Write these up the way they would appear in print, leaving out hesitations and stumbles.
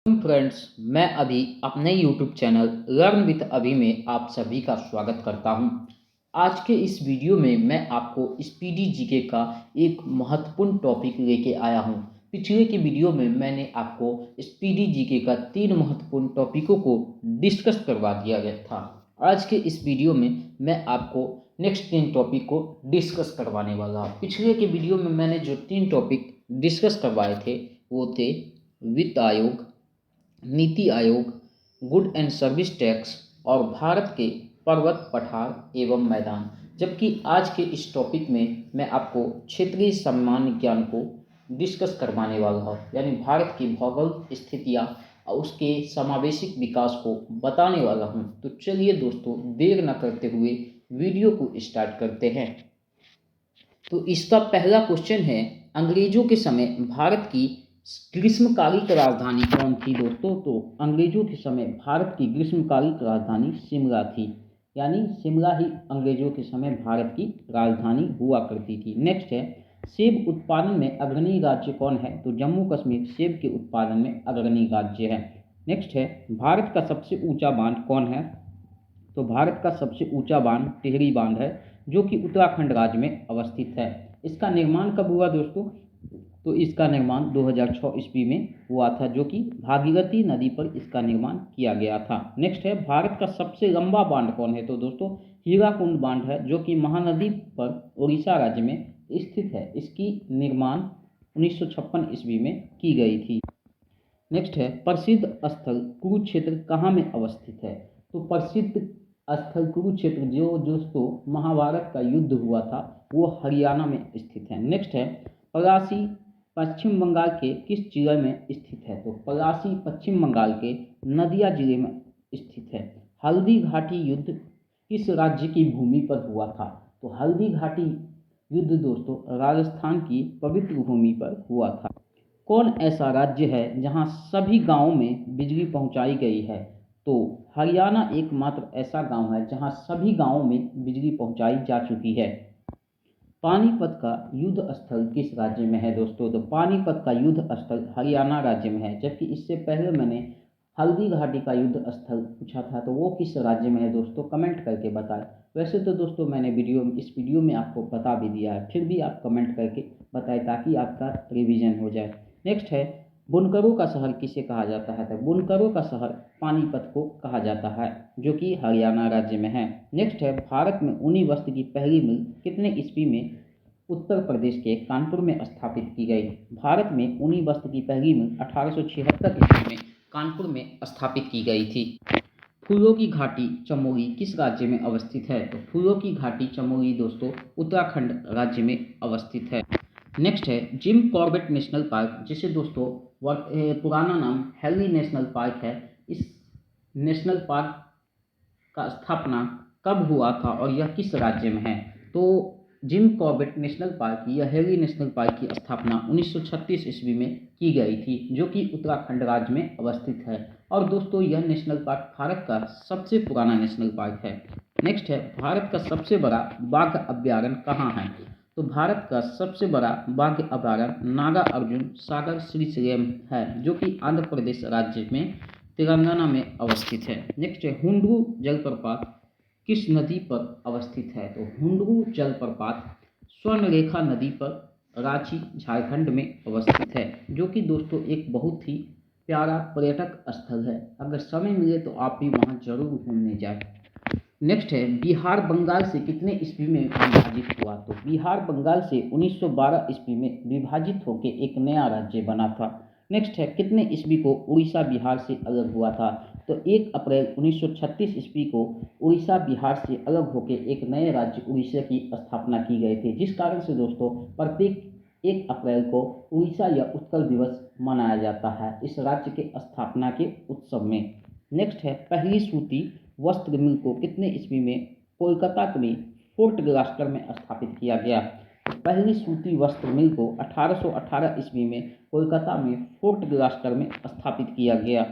Friends, मैं अभी अपने यूट्यूब चैनल लर्न विद अभी में आप सभी का स्वागत करता हूं। आज के इस वीडियो में मैं आपको स्पीडी जीके का एक महत्वपूर्ण टॉपिक लेके आया हूं। पिछले के वीडियो में मैंने आपको स्पीडी जीके का 3 महत्वपूर्ण टॉपिकों को डिस्कस करवा दिया गया था। आज के इस वीडियो में मैं आपको नेक्स्ट 3 टॉपिक को डिस्कस करवाने वाला हूँ। पिछले के वीडियो में मैंने जो 3 टॉपिक डिस्कस करवाए थे वो थे वित्त आयोग, NITI Aayog, good and service tax और भारत के पर्वत पठार एवं मैदान। जबकि आज के इस टॉपिक में मैं आपको क्षेत्रीय सामान्य ज्ञान को डिस्कस करवाने वाला हूँ, यानी भारत की भौगोलिक स्थितियाँ और उसके समावेशिक विकास को बताने वाला हूँ। तो चलिए दोस्तों, देर न करते हुए वीडियो को स्टार्ट करते हैं। तो इसका पहला क्वेश्चन है, अंग्रेजों के समय भारत की ग्रीष्मकालिक राजधानी कौन थी दोस्तों? तो अंग्रेजों के समय भारत की ग्रीष्मकालिक राजधानी शिमला थी, यानी शिमला ही अंग्रेजों के समय भारत की राजधानी हुआ करती थी। नेक्स्ट है, सेब उत्पादन में अग्रणी राज्य कौन है? तो जम्मू कश्मीर सेब के उत्पादन में अग्रणी राज्य है। नेक्स्ट है, भारत का सबसे ऊंचा बांध कौन है? तो भारत का सबसे ऊंचा बांध टिहरी बांध है, जो कि उत्तराखंड राज्य में अवस्थित है। इसका निर्माण कब हुआ दोस्तों? तो इसका निर्माण 2006 ईस्वी में हुआ था, जो कि भागीरथी नदी पर इसका निर्माण किया गया था। नेक्स्ट है, भारत का सबसे लंबा बांध कौन है? तो दोस्तों हीराकुंड बांध है, जो कि महानदी पर उड़ीसा राज्य में स्थित है। इसकी निर्माण 1956 ईस्वी में की गई थी। नेक्स्ट है, प्रसिद्ध स्थल कुरुक्षेत्र कहाँ में अवस्थित है? तो प्रसिद्ध स्थल कुरुक्षेत्र जो दोस्तों महाभारत का युद्ध हुआ था वो हरियाणा में स्थित है। नेक्स्ट है, पलासी पश्चिम बंगाल के किस जिले में स्थित है? तो पलासी पश्चिम बंगाल के नदिया जिले में स्थित है। हल्दी घाटी युद्ध किस राज्य की भूमि पर हुआ था? तो हल्दी घाटी युद्ध दोस्तों राजस्थान की पवित्र भूमि पर हुआ था। कौन ऐसा राज्य है जहां सभी गांवों में बिजली पहुंचाई गई है? तो हरियाणा एकमात्र ऐसा गांव है जहां सभी गांवों में बिजली पहुंचाई जा चुकी है। पानीपत का युद्ध स्थल किस राज्य में है दोस्तों? तो पानीपत का युद्ध स्थल हरियाणा राज्य में है। जबकि इससे पहले मैंने हल्दी घाटी का युद्ध स्थल पूछा था, तो वो किस राज्य में है दोस्तों? कमेंट करके बताएं। वैसे तो दोस्तों मैंने इस वीडियो में आपको बता भी दिया है, फिर भी आप कमेंट करके बताएं ताकि आपका रिवीजन हो जाए। नेक्स्ट है, बुनकरों का शहर किसे कहा जाता है? तो बुनकरों का शहर पानीपत को कहा जाता है, जो कि हरियाणा राज्य में है। नेक्स्ट है, भारत में ऊनी वस्त्र की पहली मिल कितने ईस्वी में उत्तर प्रदेश के कानपुर में स्थापित की गई? भारत में ऊनी वस्त्र की पहली मिल 1876 ईस्वी में कानपुर में स्थापित की गई थी। फूलों की घाटी चमोली किस राज्य में अवस्थित है? तो फूलों की घाटी चमोली दोस्तों उत्तराखंड राज्य में अवस्थित है। नेक्स्ट है, जिम कॉर्बेट नेशनल पार्क, जिसे दोस्तों पुराना नाम हेली नेशनल पार्क है, इस नेशनल पार्क का स्थापना कब हुआ था और यह किस राज्य में है? तो जिम कॉर्बेट नेशनल पार्क या हेली नेशनल पार्क की स्थापना 1936 ईस्वी में की गई थी, जो कि उत्तराखंड राज्य में अवस्थित है। और दोस्तों यह नेशनल पार्क भारत का सबसे पुराना नेशनल पार्क है। नेक्स्ट है, भारत का सबसे बड़ा बाघ अभ्यारण्य कहाँ है? तो भारत का सबसे बड़ा बाघ अभ्यारण्य नागार्जुन सागर श्रीशैलम है, जो कि आंध्र प्रदेश राज्य में तेलंगाना में अवस्थित है। नेक्स्ट है, हुंडरू जलप्रपात किस नदी पर अवस्थित है? तो हुंडरू जलप्रपात स्वर्णरेखा नदी पर रांची झारखंड में अवस्थित है, जो कि दोस्तों एक बहुत ही प्यारा पर्यटक स्थल है। अगर समय मिले तो आप भी वहां जरूर घूमने जाएं। नेक्स्ट है, बिहार बंगाल से कितने ईस्वी में विभाजित हुआ? तो बिहार बंगाल से 1912 ईस्वी में विभाजित होकर एक नया राज्य बना था। नेक्स्ट है, कितने ईस्वी को उड़ीसा बिहार से अलग हुआ था? तो 1 अप्रैल 1936 ईस्वी को उड़ीसा बिहार से अलग होकर एक नए राज्य उड़ीसा की स्थापना की गई थी, जिस कारण से दोस्तों प्रत्येक 1 अप्रैल को उड़ीसा या उत्कल दिवस मनाया जाता है इस राज्य के स्थापना के उत्सव में। नेक्स्ट है, पहली सूती वस्त्र मिल को कितने ईस्वी में कोलकाता में फोर्ट ग्लास्टर में स्थापित किया गया? पहली सूती वस्त्र मिल को 1818 ईस्वी में कोलकाता में फोर्ट ग्लास्टर में स्थापित किया गया।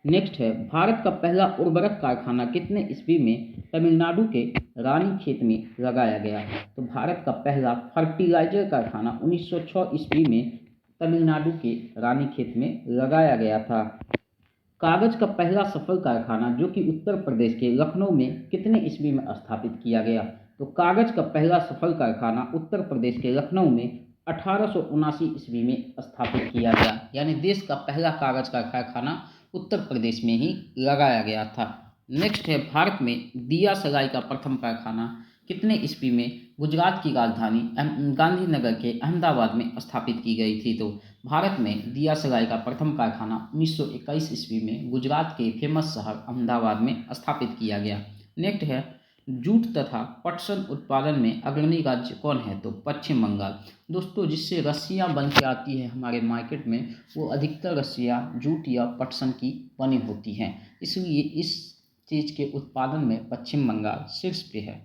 नेक्स्ट है, भारत का पहला उर्वरक कारखाना कितने ईस्वी में तमिलनाडु के रानीखेत में लगाया गया? तो भारत का पहला फर्टिलाइजर कारखाना 1906 ईस्वी में तमिलनाडु के रानीखेत में लगाया गया था। कागज का पहला सफल कारखाना जो कि उत्तर प्रदेश के लखनऊ में कितने ईस्वी में स्थापित किया गया? तो कागज का पहला सफल कारखाना उत्तर प्रदेश के लखनऊ में 1879 ईस्वी में स्थापित किया गया, यानी देश का पहला कागज का कारखाना उत्तर प्रदेश में ही लगाया गया था। नेक्स्ट है, भारत में दिया सगाई का प्रथम कारखाना कितने ईस्वी में गुजरात की राजधानी गांधीनगर के अहमदाबाद में स्थापित की गई थी? तो भारत में दिया सगाई का प्रथम कारखाना 1921 ईस्वी में गुजरात के फेमस शहर अहमदाबाद में स्थापित किया गया। नेक्स्ट है, जूट तथा पटसन उत्पादन में अग्रणी राज्य कौन है? तो पश्चिम बंगाल। दोस्तों, जिससे रस्सियाँ बन के आती है हमारे मार्केट में, वो अधिकतर रस्सियाँ जूट या पटसन की बनी होती हैं, इसलिए इस चीज़ के उत्पादन में पश्चिम बंगाल शीर्ष पे है।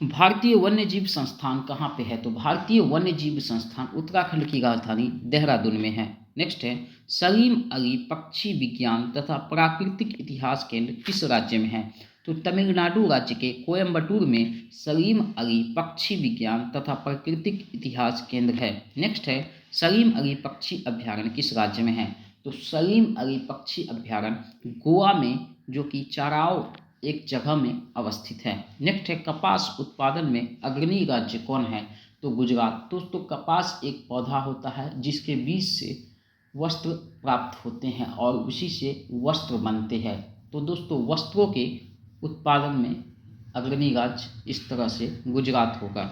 भारतीय वन्यजीव संस्थान कहाँ पे है? तो भारतीय वन्यजीव संस्थान उत्तराखंड की राजधानी देहरादून में है। नेक्स्ट है, सलीम अली पक्षी विज्ञान तथा प्राकृतिक इतिहास केंद्र किस राज्य में है? तो तमिलनाडु राज्य के कोयम्बटूर में सलीम अली पक्षी विज्ञान तथा प्राकृतिक इतिहास केंद्र है। नेक्स्ट है, सलीम अली पक्षी अभ्यारण्य किस राज्य में है? तो सलीम अली पक्षी अभ्यारण्य गोवा में, जो कि चाराओ एक जगह में अवस्थित है। नेक्स्ट है, कपास उत्पादन में अग्रणी राज्य कौन है? तो गुजरात। दोस्तों, कपास एक पौधा होता है जिसके बीज से वस्त्र प्राप्त होते हैं और उसी से वस्त्र बनते हैं। तो दोस्तों, वस्त्रों के उत्पादन में अग्रणी राज्य इस तरह से गुजरात होगा।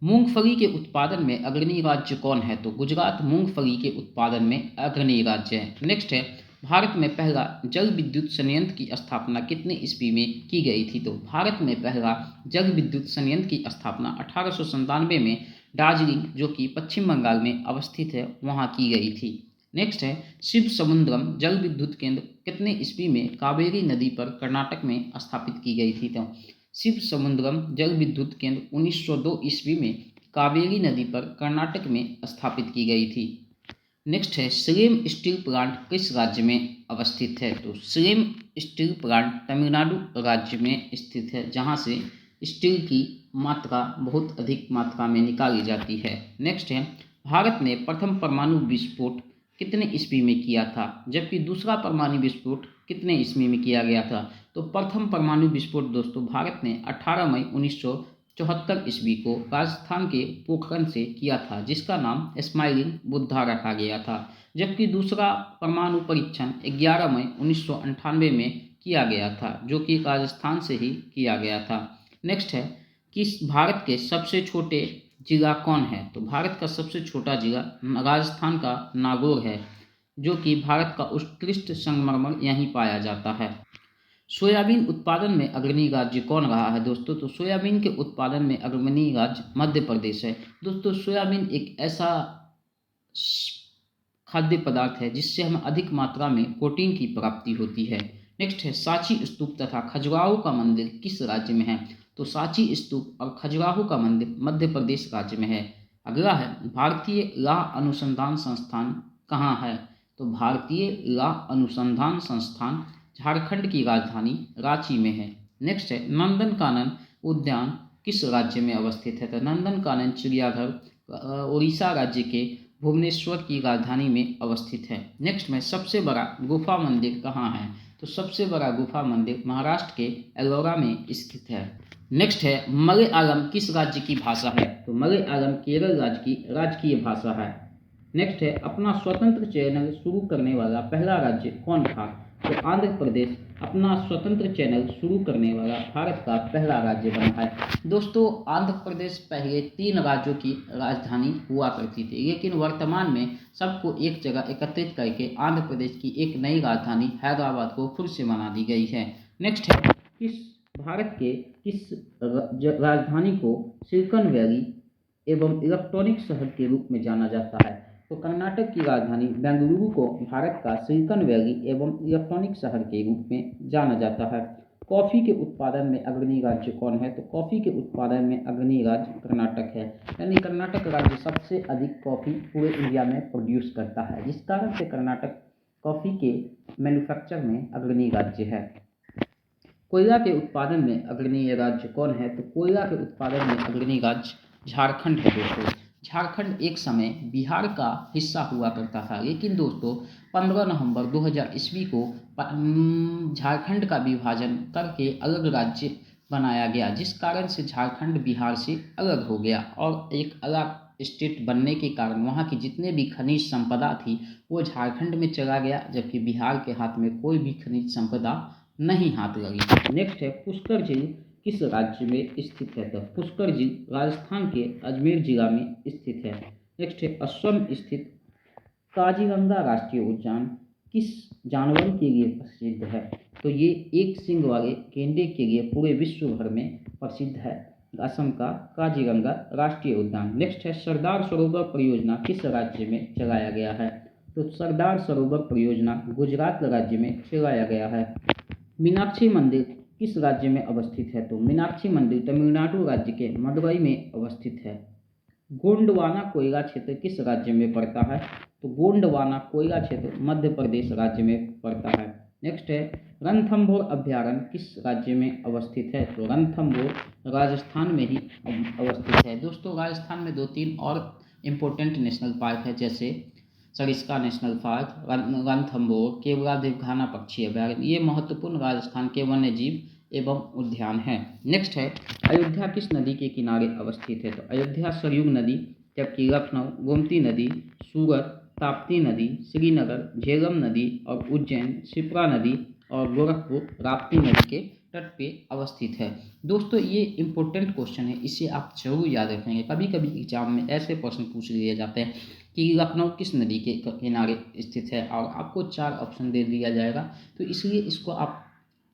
मूंगफली के उत्पादन में अग्रणी राज्य कौन है? तो गुजरात मूंगफली के उत्पादन में अग्रणी राज्य है। नेक्स्ट है, भारत में पहला जल विद्युत संयंत्र की स्थापना कितने ईस्वी में की गई थी? तो भारत में पहला जल विद्युत संयंत्र की स्थापना 1897 में दार्जिलिंग, जो कि पश्चिम बंगाल में अवस्थित है, वहाँ की गई थी। नेक्स्ट है, शिव समुद्रम जल विद्युत केंद्र कितने ईस्वी में कावेरी नदी पर कर्नाटक में स्थापित की गई थी? तो शिव समुद्रम जल विद्युत केंद्र 1902 ईस्वी में कावेरी नदी पर कर्नाटक में स्थापित की गई थी। नेक्स्ट है, सलेम स्टील प्लांट किस राज्य में अवस्थित है? तो सलेम स्टील प्लांट तमिलनाडु राज्य में स्थित है, जहां से स्टील की मात्रा बहुत अधिक मात्रा में निकाली जाती है। नेक्स्ट है, भारत ने प्रथम परमाणु विस्फोट कितने ईस्वी में किया था, जबकि दूसरा परमाणु विस्फोट कितने ईस्वी में किया गया था? तो प्रथम परमाणु विस्फोट दोस्तों भारत ने 18 मई 1974 ईस्वी को राजस्थान के पोखरण से किया था, जिसका नाम स्माइलिंग बुद्धा रखा गया था। जबकि दूसरा परमाणु परीक्षण 11 मई 1998 में किया गया था, जो कि राजस्थान से ही किया गया था। नेक्स्ट है, किस भारत के सबसे छोटे जिला कौन है? तो भारत का सबसे छोटा जिला राजस्थान का नागौर है, जो कि भारत का उत्कृष्ट संगमरमर यहीं पाया जाता है। सोयाबीन उत्पादन में अग्रणी राज्य कौन रहा है दोस्तों? तो सोयाबीन के उत्पादन में अग्रणी राज्य मध्य प्रदेश है। दोस्तों, सोयाबीन एक ऐसा खाद्य पदार्थ है जिससे हमें अधिक मात्रा में प्रोटीन की प्राप्ति होती है। नेक्स्ट है, सांची स्तूप तथा खजुराहो का मंदिर किस राज्य में है? तो सांची स्तूप और खजुराहो का मंदिर मध्य प्रदेश राज्य में है। अगला है, भारतीय राह अनुसंधान संस्थान कहाँ है? तो भारतीय राह अनुसंधान संस्थान झारखंड की राजधानी रांची में है। नेक्स्ट है, नंदनकानन उद्यान किस राज्य में अवस्थित है? तो नंदनकानन चिड़ियाघर उड़ीसा राज्य के भुवनेश्वर की राजधानी में अवस्थित है। नेक्स्ट में, सबसे बड़ा गुफा मंदिर कहाँ है? तो सबसे बड़ा गुफा मंदिर महाराष्ट्र के एलोरा में स्थित है। नेक्स्ट है, मलयालम किस राज्य की भाषा है? तो मलयालम केरल राज्य की राजकीय भाषा है। नेक्स्ट है, अपना स्वतंत्र चैनल शुरू करने वाला पहला राज्य कौन था? तो आंध्र प्रदेश अपना स्वतंत्र चैनल शुरू करने वाला भारत का पहला राज्य बना है। दोस्तों, आंध्र प्रदेश पहले 3 राज्यों की राजधानी हुआ करती थी, लेकिन वर्तमान में सबको एक जगह एकत्रित करके आंध्र प्रदेश की एक नई राजधानी हैदराबाद को फिर से बना दी गई है। नेक्स्ट है, भारत के किस राजधानी को सिलिकॉन वैली एवं इलेक्ट्रॉनिक शहर के रूप में जाना जाता है? तो कर्नाटक की राजधानी बेंगलुरु को भारत का सिलिकॉन वैली एवं इलेक्ट्रॉनिक शहर के रूप में जाना जाता है। कॉफ़ी के उत्पादन में अग्रणी राज्य कौन है? तो कॉफ़ी के उत्पादन में अग्रणी राज्य कर्नाटक है, यानी कर्नाटक राज्य सबसे अधिक कॉफ़ी पूरे इंडिया में प्रोड्यूस करता है, जिस कारण से कर्नाटक कॉफ़ी के मैन्युफैक्चर में अग्रणी राज्य है। कोयला के उत्पादन में अग्रणी राज्य कौन है? तो कोयला के उत्पादन में अग्रणी राज्य झारखंड है दोस्तों। झारखंड एक समय बिहार का हिस्सा हुआ करता था, लेकिन दोस्तों 15 नवंबर 2000 ईस्वी को झारखंड का विभाजन करके अलग राज्य बनाया गया, जिस कारण से झारखंड बिहार से अलग हो गया और एक अलग स्टेट बनने के कारण वहाँ की जितने भी खनिज संपदा थी वो झारखंड में चला गया, जबकि बिहार के हाथ में कोई भी खनिज संपदा नहीं हाथ लगी। नेक्स्ट है पुष्कर झील किस राज्य में स्थित है? तो पुष्कर झील राजस्थान के अजमेर जिला में स्थित है। नेक्स्ट है असम स्थित काजीरंगा राष्ट्रीय उद्यान किस जानवर के लिए प्रसिद्ध है? तो ये एक सींग वाले गेंडे के लिए पूरे विश्व भर में प्रसिद्ध है असम का काजीरंगा राष्ट्रीय उद्यान। नेक्स्ट है सरदार सरोवर परियोजना किस राज्य में चलाया गया है? तो सरदार सरोवर परियोजना गुजरात राज्य में चलाया गया है। मीनाक्षी मंदिर किस राज्य में अवस्थित है? तो मीनाक्षी मंदिर तमिलनाडु राज्य के मदुरई में अवस्थित है। गोंडवाना कोयला क्षेत्र किस राज्य में पड़ता है? तो गोंडवाना कोयला क्षेत्र मध्य प्रदेश राज्य में पड़ता है। नेक्स्ट है रणथंभौर अभ्यारण्य किस राज्य में अवस्थित है? तो रणथंभौर राजस्थान में ही अवस्थित है। दोस्तों राजस्थान में 2-3 और इम्पोर्टेंट नेशनल पार्क है, जैसे सरिस्का नेशनल पार्क, रणथंभौर, केवलादेव घाना पक्षी अभ्यारण्य। ये महत्वपूर्ण राजस्थान के वन्य जीव एवं उद्यान है। नेक्स्ट है अयोध्या किस नदी के किनारे अवस्थित है? तो अयोध्या सरयू नदी, जबकि लखनऊ गोमती नदी, सूरत ताप्ती नदी, श्रीनगर झेलम नदी और उज्जैन शिप्रा नदी और गोरखपुर राप्ती नदी के तट पे अवस्थित है। दोस्तों ये इम्पोर्टेंट क्वेश्चन है, इसे आप जरूर याद रखेंगे। कभी कभी एग्जाम में ऐसे प्रश्न पूछ लिए जाते हैं कि लखनऊ किस नदी के किनारे स्थित है और आपको 4 ऑप्शन दे दिया जाएगा, तो इसलिए इसको आप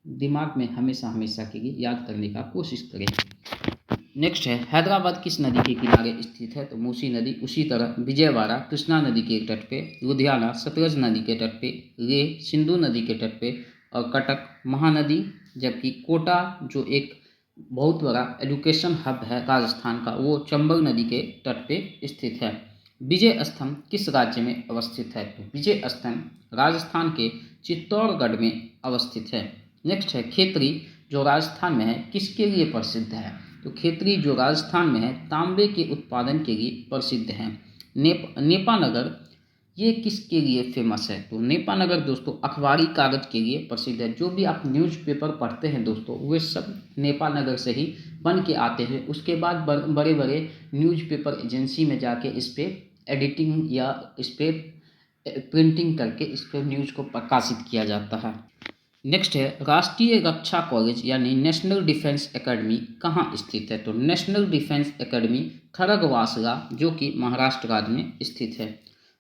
दिमाग में हमेशा हमेशा के लिए याद करने का कोशिश करें। नेक्स्ट है हैदराबाद किस नदी के किनारे स्थित है? तो मूसी नदी। उसी तरह विजयवाड़ा कृष्णा नदी के तट पे, लुधियाना सतलज नदी के तट पे, लेह सिंधु नदी के तट पे और कटक महानदी, जबकि कोटा जो एक बहुत बड़ा एजुकेशन हब है राजस्थान का वो चंबल नदी के तट पे स्थित है। विजय स्तंभ किस राज्य में अवस्थित है? तो विजय स्तंभ राजस्थान के चित्तौड़गढ़ में अवस्थित है। नेक्स्ट है खेतरी जो राजस्थान में है किसके लिए प्रसिद्ध है? तो खेतरी जो राजस्थान में है तांबे के उत्पादन के लिए प्रसिद्ध है। नेपानगर ये किसके लिए फेमस है? तो नेपानगर दोस्तों अखबारी कागज के लिए प्रसिद्ध है। जो भी आप न्यूज़पेपर पढ़ते हैं दोस्तों वे सब नेपानगर से ही बन के आते हैं। उसके बाद बड़े बड़े न्यूज़पेपर एजेंसी में जाके इस पर एडिटिंग या इस पर प्रिंटिंग करके इस पर न्यूज़ को प्रकाशित किया जाता है। नेक्स्ट है राष्ट्रीय रक्षा कॉलेज यानी नेशनल डिफेंस एकेडमी कहाँ स्थित है? तो नेशनल डिफेंस एकेडमी खड़गवासला जो कि महाराष्ट्र राज्य में स्थित है।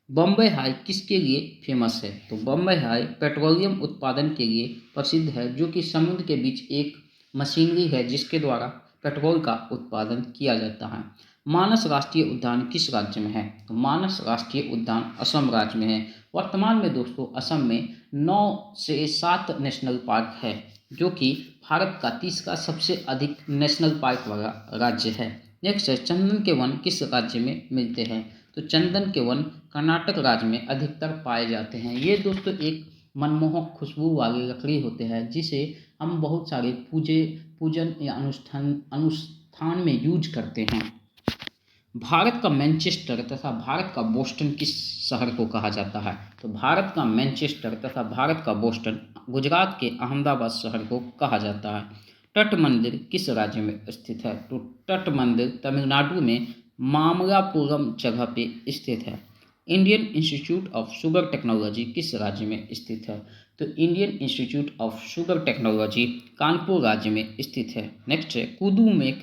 बम्बई हाई किसके लिए फेमस है? तो बम्बई हाई पेट्रोलियम उत्पादन के लिए प्रसिद्ध है, जो कि समुद्र के बीच एक मशीनरी है जिसके द्वारा पेट्रोल का उत्पादन किया जाता है। मानस राष्ट्रीय उद्यान किस राज्य में है? तो मानस राष्ट्रीय उद्यान असम राज्य में है। वर्तमान में दोस्तों असम में 9 से 7 नेशनल पार्क है, जो कि भारत का 30 सबसे अधिक नेशनल पार्क वाला राज्य है। नेक्स्ट है चंदन के वन किस राज्य में मिलते हैं? तो चंदन के वन कर्नाटक राज्य में अधिकतर पाए जाते हैं। ये दोस्तों एक मनमोहक खुशबू वाली लकड़ी होते हैं जिसे हम बहुत सारे पूजन या अनुष्ठान में यूज करते हैं। भारत का मैनचेस्टर तथा भारत का बोस्टन किस शहर को कहा जाता है? तो भारत का मैनचेस्टर तथा भारत का बोस्टन गुजरात के अहमदाबाद शहर को कहा जाता है। तट मंदिर किस राज्य में स्थित है? तो तट मंदिर तमिलनाडु में मामलापुरम जगह पे स्थित है। Indian institute of sugar technology किस राज्य में स्थित है? तो Indian institute of sugar technology Kanpur राज्य में स्थित है। नेक्स्ट है कुदुमुख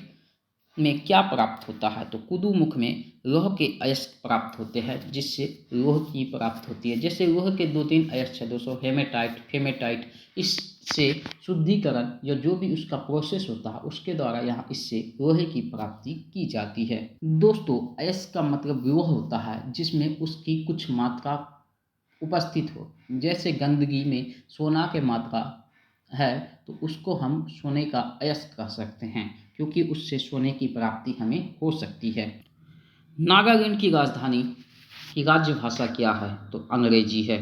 में क्या प्राप्त होता है? तो कुदुमुख में लौह के अयस्क प्राप्त होते हैं जिससे लौह की प्राप्त होती है। जैसे लौह के 2-3 अयस्क है दोस्तों हेमेटाइट फेमेटाइट, इससे शुद्धिकरण या जो भी उसका प्रोसेस होता है उसके द्वारा यहाँ इससे लोहे की प्राप्ति की जाती है। दोस्तों अयस्क का मतलब लौह होता है जिसमें उसकी कुछ मात्रा उपस्थित हो। जैसे गंदगी में सोना के मात्रा है तो उसको हम सोने का अयस्क कह सकते हैं, क्योंकि उससे सोने की प्राप्ति हमें हो सकती है। नागालैंड की राजधानी की राज्य भाषा क्या है? तो अंग्रेजी है।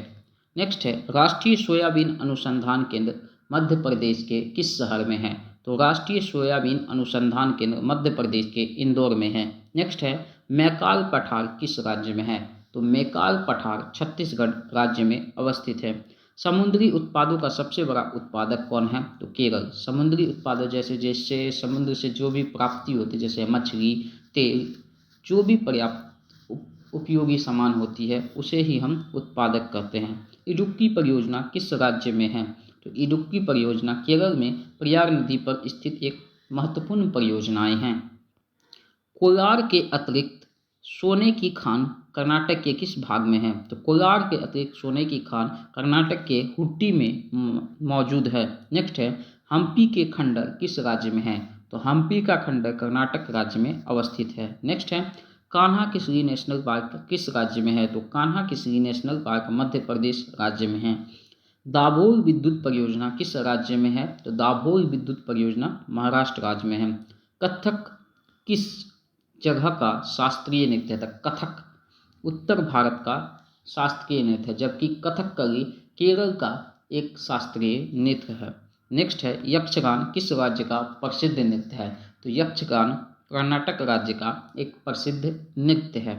नेक्स्ट है राष्ट्रीय सोयाबीन अनुसंधान केंद्र मध्य प्रदेश के किस शहर में है? तो राष्ट्रीय सोयाबीन अनुसंधान केंद्र मध्य प्रदेश के इंदौर में है। नेक्स्ट है मैकाल पठार किस राज्य में है? तो मैकाल पठार छत्तीसगढ़ राज्य में अवस्थित है। समुद्री उत्पादों का सबसे बड़ा उत्पादक कौन है? तो केरल। समुद्री उत्पादों जैसे जैसे समुद्र से जो भी प्राप्ति होती है, जैसे मछली, तेल, जो भी पर्याप्त उपयोगी सामान होती है उसे ही हम उत्पादक कहते हैं। इडुक्की परियोजना किस राज्य में है? तो इडुक्की परियोजना केरल में प्रयाग नदी पर स्थित एक महत्वपूर्ण परियोजनाएं हैं। कोलार के अतिरिक्त सोने की खान कर्नाटक के किस भाग में है? तो कोलार के अतिरिक्त सोने की खान कर्नाटक के हुट्टी में मौजूद है। नेक्स्ट है, हम्पी के खंडर किस राज्य में है? तो हम्पी का खंडर कर्नाटक राज्य में अवस्थित है। नेक्स्ट है, कान्हा किसली नेशनल पार्क किस राज्य में है? तो कान्हा किसली नेशनल पार्क मध्य प्रदेश राज्य में है। दाभोल विद्युत परियोजना किस राज्य में है? तो दाभोल विद्युत परियोजना महाराष्ट्र राज्य में है। कथक किस जगह का शास्त्रीय नृत्य है? कथक उत्तर भारत का शास्त्रीय नृत्य है, जबकि कथकली केरल का एक शास्त्रीय नृत्य है। नेक्स्ट है, यक्षगान किस राज्य का प्रसिद्ध नृत्य है? तो यक्षगान कर्नाटक राज्य का एक प्रसिद्ध नृत्य है।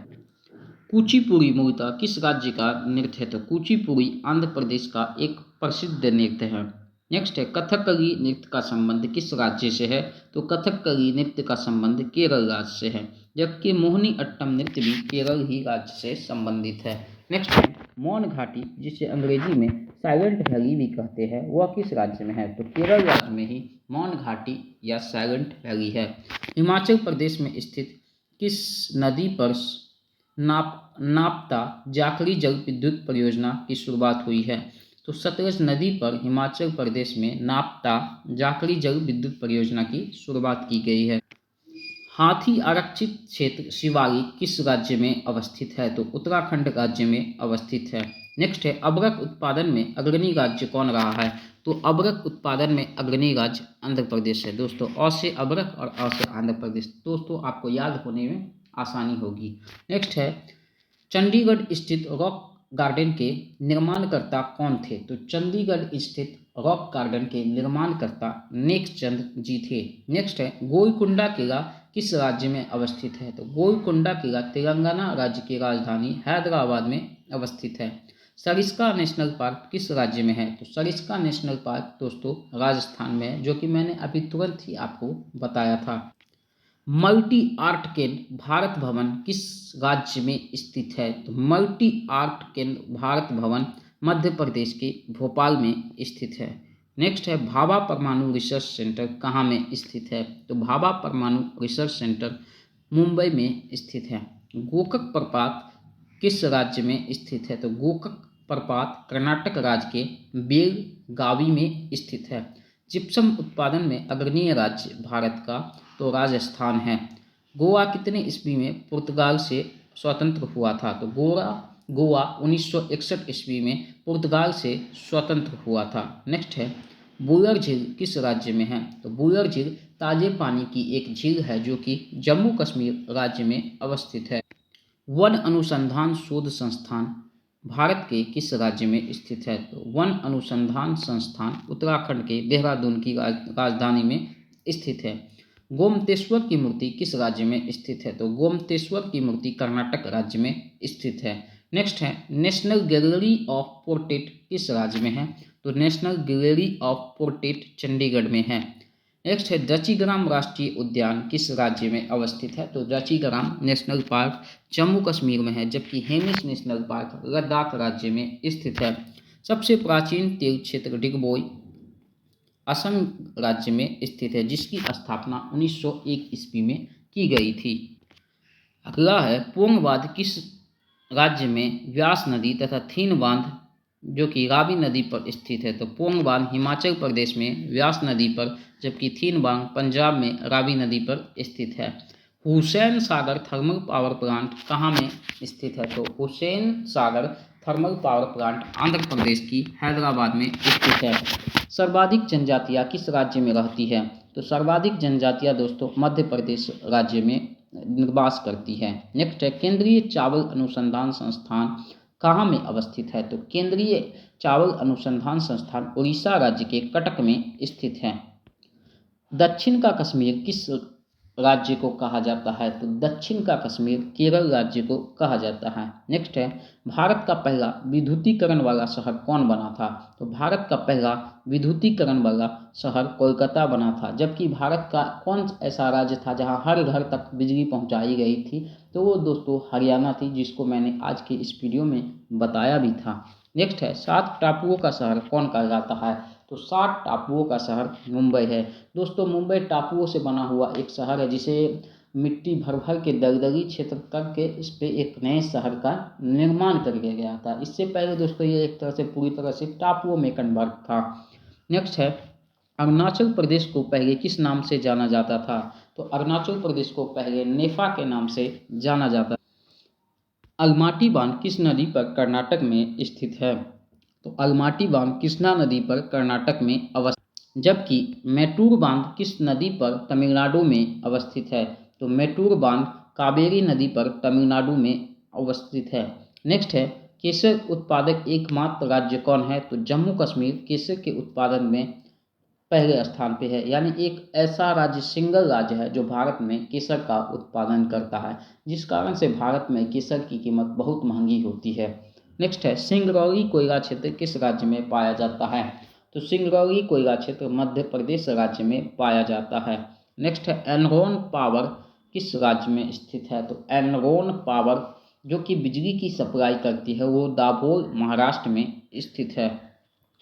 कुचिपुड़ी मूलतः किस राज्य का नृत्य है? तो कुचिपुड़ी आंध्र प्रदेश का एक प्रसिद्ध नृत्य है। नेक्स्ट है, कथकली नृत्य का संबंध किस राज्य से है? तो कथकली नृत्य का संबंध केरल राज्य से है, जबकि मोहिनी अट्टम नृत्य भी केरल ही राज्य से संबंधित है। नेक्स्ट है, मौन घाटी जिसे अंग्रेजी में साइलेंट वैली भी कहते हैं वह किस राज्य में है? तो केरल राज्य में ही मौन घाटी या साइलेंट वैली है। हिमाचल प्रदेश में स्थित किस नदी पर नापता जाखरी जल विद्युत परियोजना की शुरुआत हुई है? तो सतलज नदी पर हिमाचल प्रदेश में नापता जाखरी जल विद्युत परियोजना की शुरुआत की गई है। हाथी आरक्षित क्षेत्र शिवालिक किस राज्य में अवस्थित है? तो उत्तराखंड राज्य में अवस्थित है। नेक्स्ट है, अबरक उत्पादन में अग्रणी राज्य कौन रहा है? तो अबरक उत्पादन में अग्रणी राज्य आंध्र प्रदेश है। दोस्तों, अ से अबरक और अ से आंध्र प्रदेश, दोस्तों आपको याद होने में आसानी होगी। नेक्स्ट है, चंडीगढ़ स्थित रॉक गार्डन के निर्माणकर्ता कौन थे? तो चंडीगढ़ स्थित रॉक गार्डन के निर्माणकर्ता नेकचंद जी थे। नेक्स्ट है, गोलकुंडा किला किस राज्य में अवस्थित है? तो गोलकुंडा किला तेलंगाना राज्य की राजधानी हैदराबाद में अवस्थित है। सरिस्का नेशनल पार्क किस राज्य में है? तो सरिस्का नेशनल पार्क दोस्तों राजस्थान में है, जो कि मैंने अभी तुरंत ही आपको बताया था। मल्टी आर्ट केंद्र भारत भवन किस राज्य में स्थित है? तो मल्टी आर्ट केंद्र भारत भवन मध्य प्रदेश के भोपाल में स्थित है। नेक्स्ट है, भाभा परमाणु रिसर्च सेंटर कहाँ में स्थित है? तो भाभा परमाणु रिसर्च सेंटर मुंबई में स्थित है। गोकक प्रपात किस राज्य में स्थित है? तो गोकक प्रपात कर्नाटक राज्य के बेलगावी में स्थित है। जिप्सम उत्पादन में अग्रणी राज्य भारत का तो राजस्थान है। गोवा कितने ईस्वी में पुर्तगाल से स्वतंत्र हुआ था? तो गोवा 1961 ईस्वी में पुर्तगाल से स्वतंत्र हुआ था। नेक्स्ट है, बुयर झील किस राज्य में है? तो बुयर झील ताजे पानी की एक झील है जो कि जम्मू कश्मीर राज्य में अवस्थित है। वन अनुसंधान शोध संस्थान भारत के किस राज्य में स्थित है? तो वन अनुसंधान संस्थान उत्तराखंड के देहरादून की राजधानी में स्थित है। गोमतेश्वर की मूर्ति किस राज्य में स्थित है? तो गोमतेश्वर की मूर्ति कर्नाटक राज्य में स्थित है। नेक्स्ट है, नेशनल गैलरी ऑफ पोर्ट्रेट किस राज्य में है? तो national gallery of portrait Chandigarh में है। नेक्स्ट है, दचीग्राम राष्ट्रीय उद्यान किस राज्य में अवस्थित है? तो दचीग्राम नेशनल पार्क जम्मू कश्मीर में है, जबकि हेमिस नेशनल पार्क लद्दाख राज्य में स्थित है। सबसे प्राचीन तेल क्षेत्र डिगबोई असम राज्य में स्थित है, जिसकी स्थापना 1901 ईस्वी में की गई थी। अगला है, पोंग बांध किस राज्य में व्यास नदी तथा थीन बांध जो कि रावी नदी पर स्थित है? तो पोंग बांध हिमाचल प्रदेश में व्यास नदी पर, जबकि थीन बांध पंजाब में रावी नदी पर स्थित है। Hussain Sagar thermal power plant कहाँ में स्थित है? तो Hussain Sagar thermal power plant Andhra Pradesh की हैदराबाद में स्थित है। सर्वाधिक जनजातियाँ किस राज्य में रहती है? तो सर्वाधिक जनजातियाँ दोस्तों मध्य प्रदेश राज्य में निवास करती है। नेक्स्ट है, केंद्रीय चावल अनुसंधान संस्थान कहाँ में अवस्थित है? तो केंद्रीय चावल अनुसंधान संस्थान उड़ीसा राज्य के कटक में स्थित है। दक्षिण का कश्मीर किस राज्य को कहा जाता है? तो दक्षिण का कश्मीर केरल राज्य को कहा जाता है। नेक्स्ट है, भारत का पहला विद्युतीकरण वाला शहर कौन बना था? तो भारत का पहला विद्युतीकरण वाला शहर कोलकाता बना था। जबकि भारत का कौन ऐसा राज्य था जहां हर घर तक बिजली पहुंचाई गई थी? तो वो दोस्तों हरियाणा थी, जिसको मैंने आज के इस वीडियो में बताया भी था। नेक्स्ट है, 7 टापुओं का शहर कौन कहलाता है? तो 7 टापुओं का शहर मुंबई है। दोस्तों मुंबई टापुओं से बना हुआ एक शहर है, जिसे मिट्टी भर भर के दलदली क्षेत्र करके इस पे एक नए शहर का निर्माण कर दिया गया था। इससे पहले दोस्तों ये एक तरह से पूरी तरह से टापुओं में कन्वर्ट था। नेक्स्ट है, अरुणाचल प्रदेश को पहले किस नाम से जाना जाता था? तो अरुणाचल प्रदेश को पहले नेफा के नाम से जाना जाता। अलमाटी बांध किस नदी पर कर्नाटक में स्थित है? तो अलमाटी बांध कृष्णा नदी पर कर्नाटक में अवस्थित, जबकि मैटूर बांध किस नदी पर तमिलनाडु में अवस्थित है? तो मैटूर बांध कावेरी नदी पर तमिलनाडु में अवस्थित है। नेक्स्ट है, केसर उत्पादक एकमात्र राज्य कौन है? तो जम्मू कश्मीर केसर के उत्पादन में पहले स्थान पे है। यानी एक ऐसा राज्य, सिंगल राज्य है जो भारत में केसर का उत्पादन करता है, जिस कारण से भारत में केसर की कीमत बहुत महंगी होती है। नेक्स्ट है, सिंगरौली कोयला क्षेत्र किस राज्य में पाया जाता है? तो सिंगरौली कोयला क्षेत्र मध्य प्रदेश राज्य में पाया जाता है। नेक्स्ट है, एनरॉन पावर किस राज्य में स्थित है? तो एनरॉन पावर जो कि बिजली की सप्लाई करती है वो दाभोल महाराष्ट्र में स्थित है।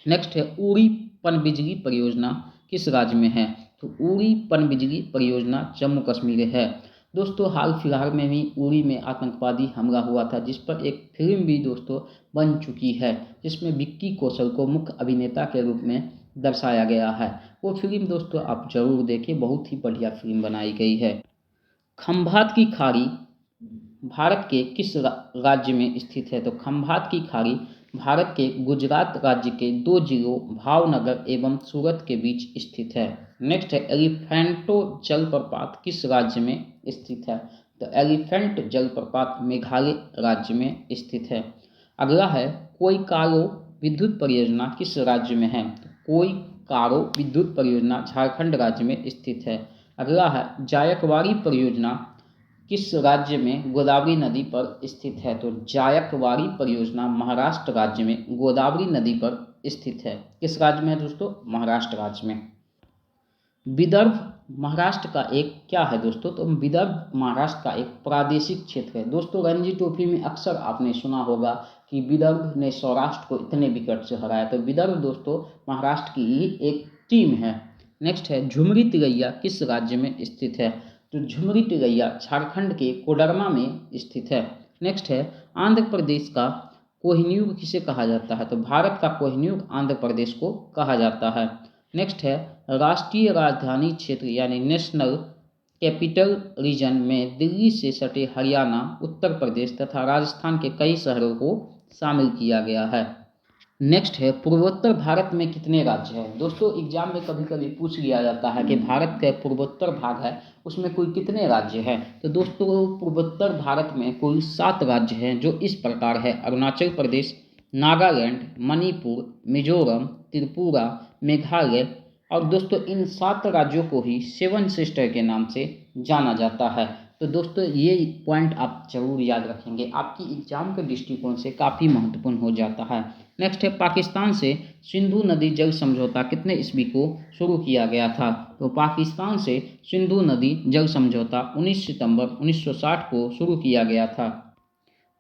नेक्स्ट है, उरी पनबिजली परियोजना किस राज्य में है? तो उरी पनबिजली परियोजना जम्मू कश्मीर है। दोस्तों हाल फिलहाल में भी उरी में आतंकवादी हमला हुआ था, जिस पर एक फिल्म भी दोस्तों बन चुकी है, जिसमें विक्की कौशल को मुख्य अभिनेता के रूप में दर्शाया गया है। वो फिल्म दोस्तों आप जरूर देखें, बहुत ही बढ़िया फिल्म बनाई गई है। खंभात की खाड़ी भारत के किस राज्य में स्थित है? तो खंभात की खाड़ी भारत के गुजरात राज्य के 2 जिलों भावनगर एवं सूरत के बीच स्थित है। नेक्स्ट है, एलिफेंटो जलप्रपात किस राज्य में स्थित है? तो एलिफेंट जलप्रपात मेघालय राज्य में स्थित है। अगला है, कोइकारो विद्युत परियोजना किस राज्य में है? तो कोइकारो विद्युत परियोजना झारखंड राज्य में स्थित है। अगला है, जायकवाड़ी परियोजना किस राज्य में गोदावरी नदी पर स्थित है? तो जायकवाड़ी परियोजना महाराष्ट्र राज्य में गोदावरी नदी पर स्थित है। किस राज्य में है दोस्तों? महाराष्ट्र राज्य में। विदर्भ महाराष्ट्र का एक क्या है दोस्तों? तो विदर्भ महाराष्ट्र का एक प्रादेशिक क्षेत्र है। दोस्तों रणजी ट्रॉफी में अक्सर आपने सुना होगा कि विदर्भ ने सौराष्ट्र को इतने विकेट से हराया। तो विदर्भ दोस्तों महाराष्ट्र की ही एक टीम है। नेक्स्ट है, झुमरी तिलैया किस राज्य में स्थित है? तो झुमरी तिलैया झारखंड के कोडरमा में स्थित है। नेक्स्ट है, आंध्र प्रदेश का कोहिनूर किसे कहा जाता है? तो भारत का कोहिनूर आंध्र प्रदेश को कहा जाता है। नेक्स्ट है, राष्ट्रीय राजधानी क्षेत्र यानी नेशनल कैपिटल रीजन में दिल्ली से सटे हरियाणा, उत्तर प्रदेश तथा राजस्थान के कई शहरों को शामिल किया गया है। नेक्स्ट है, पूर्वोत्तर भारत में कितने राज्य हैं? दोस्तों एग्जाम में कभी कभी पूछ लिया जाता है कि भारत का पूर्वोत्तर भाग है उसमें कुल कितने राज्य हैं? तो दोस्तों पूर्वोत्तर भारत में कुल 7 राज्य हैं, जो इस प्रकार है: अरुणाचल प्रदेश, नागालैंड, मणिपुर, मिजोरम, त्रिपुरा, मेघालय। और दोस्तों इन 7 राज्यों को ही 7 सिस्टर के नाम से जाना जाता है। तो दोस्तों ये पॉइंट आप जरूर याद रखेंगे, आपकी एग्जाम के दृष्टिकोण से काफ़ी महत्वपूर्ण हो जाता है। नेक्स्ट है, पाकिस्तान से सिंधु नदी जल समझौता कितने ईस्वी को शुरू किया गया था? तो पाकिस्तान से सिंधु नदी जल समझौता 19 सितंबर 1960 को शुरू किया गया था।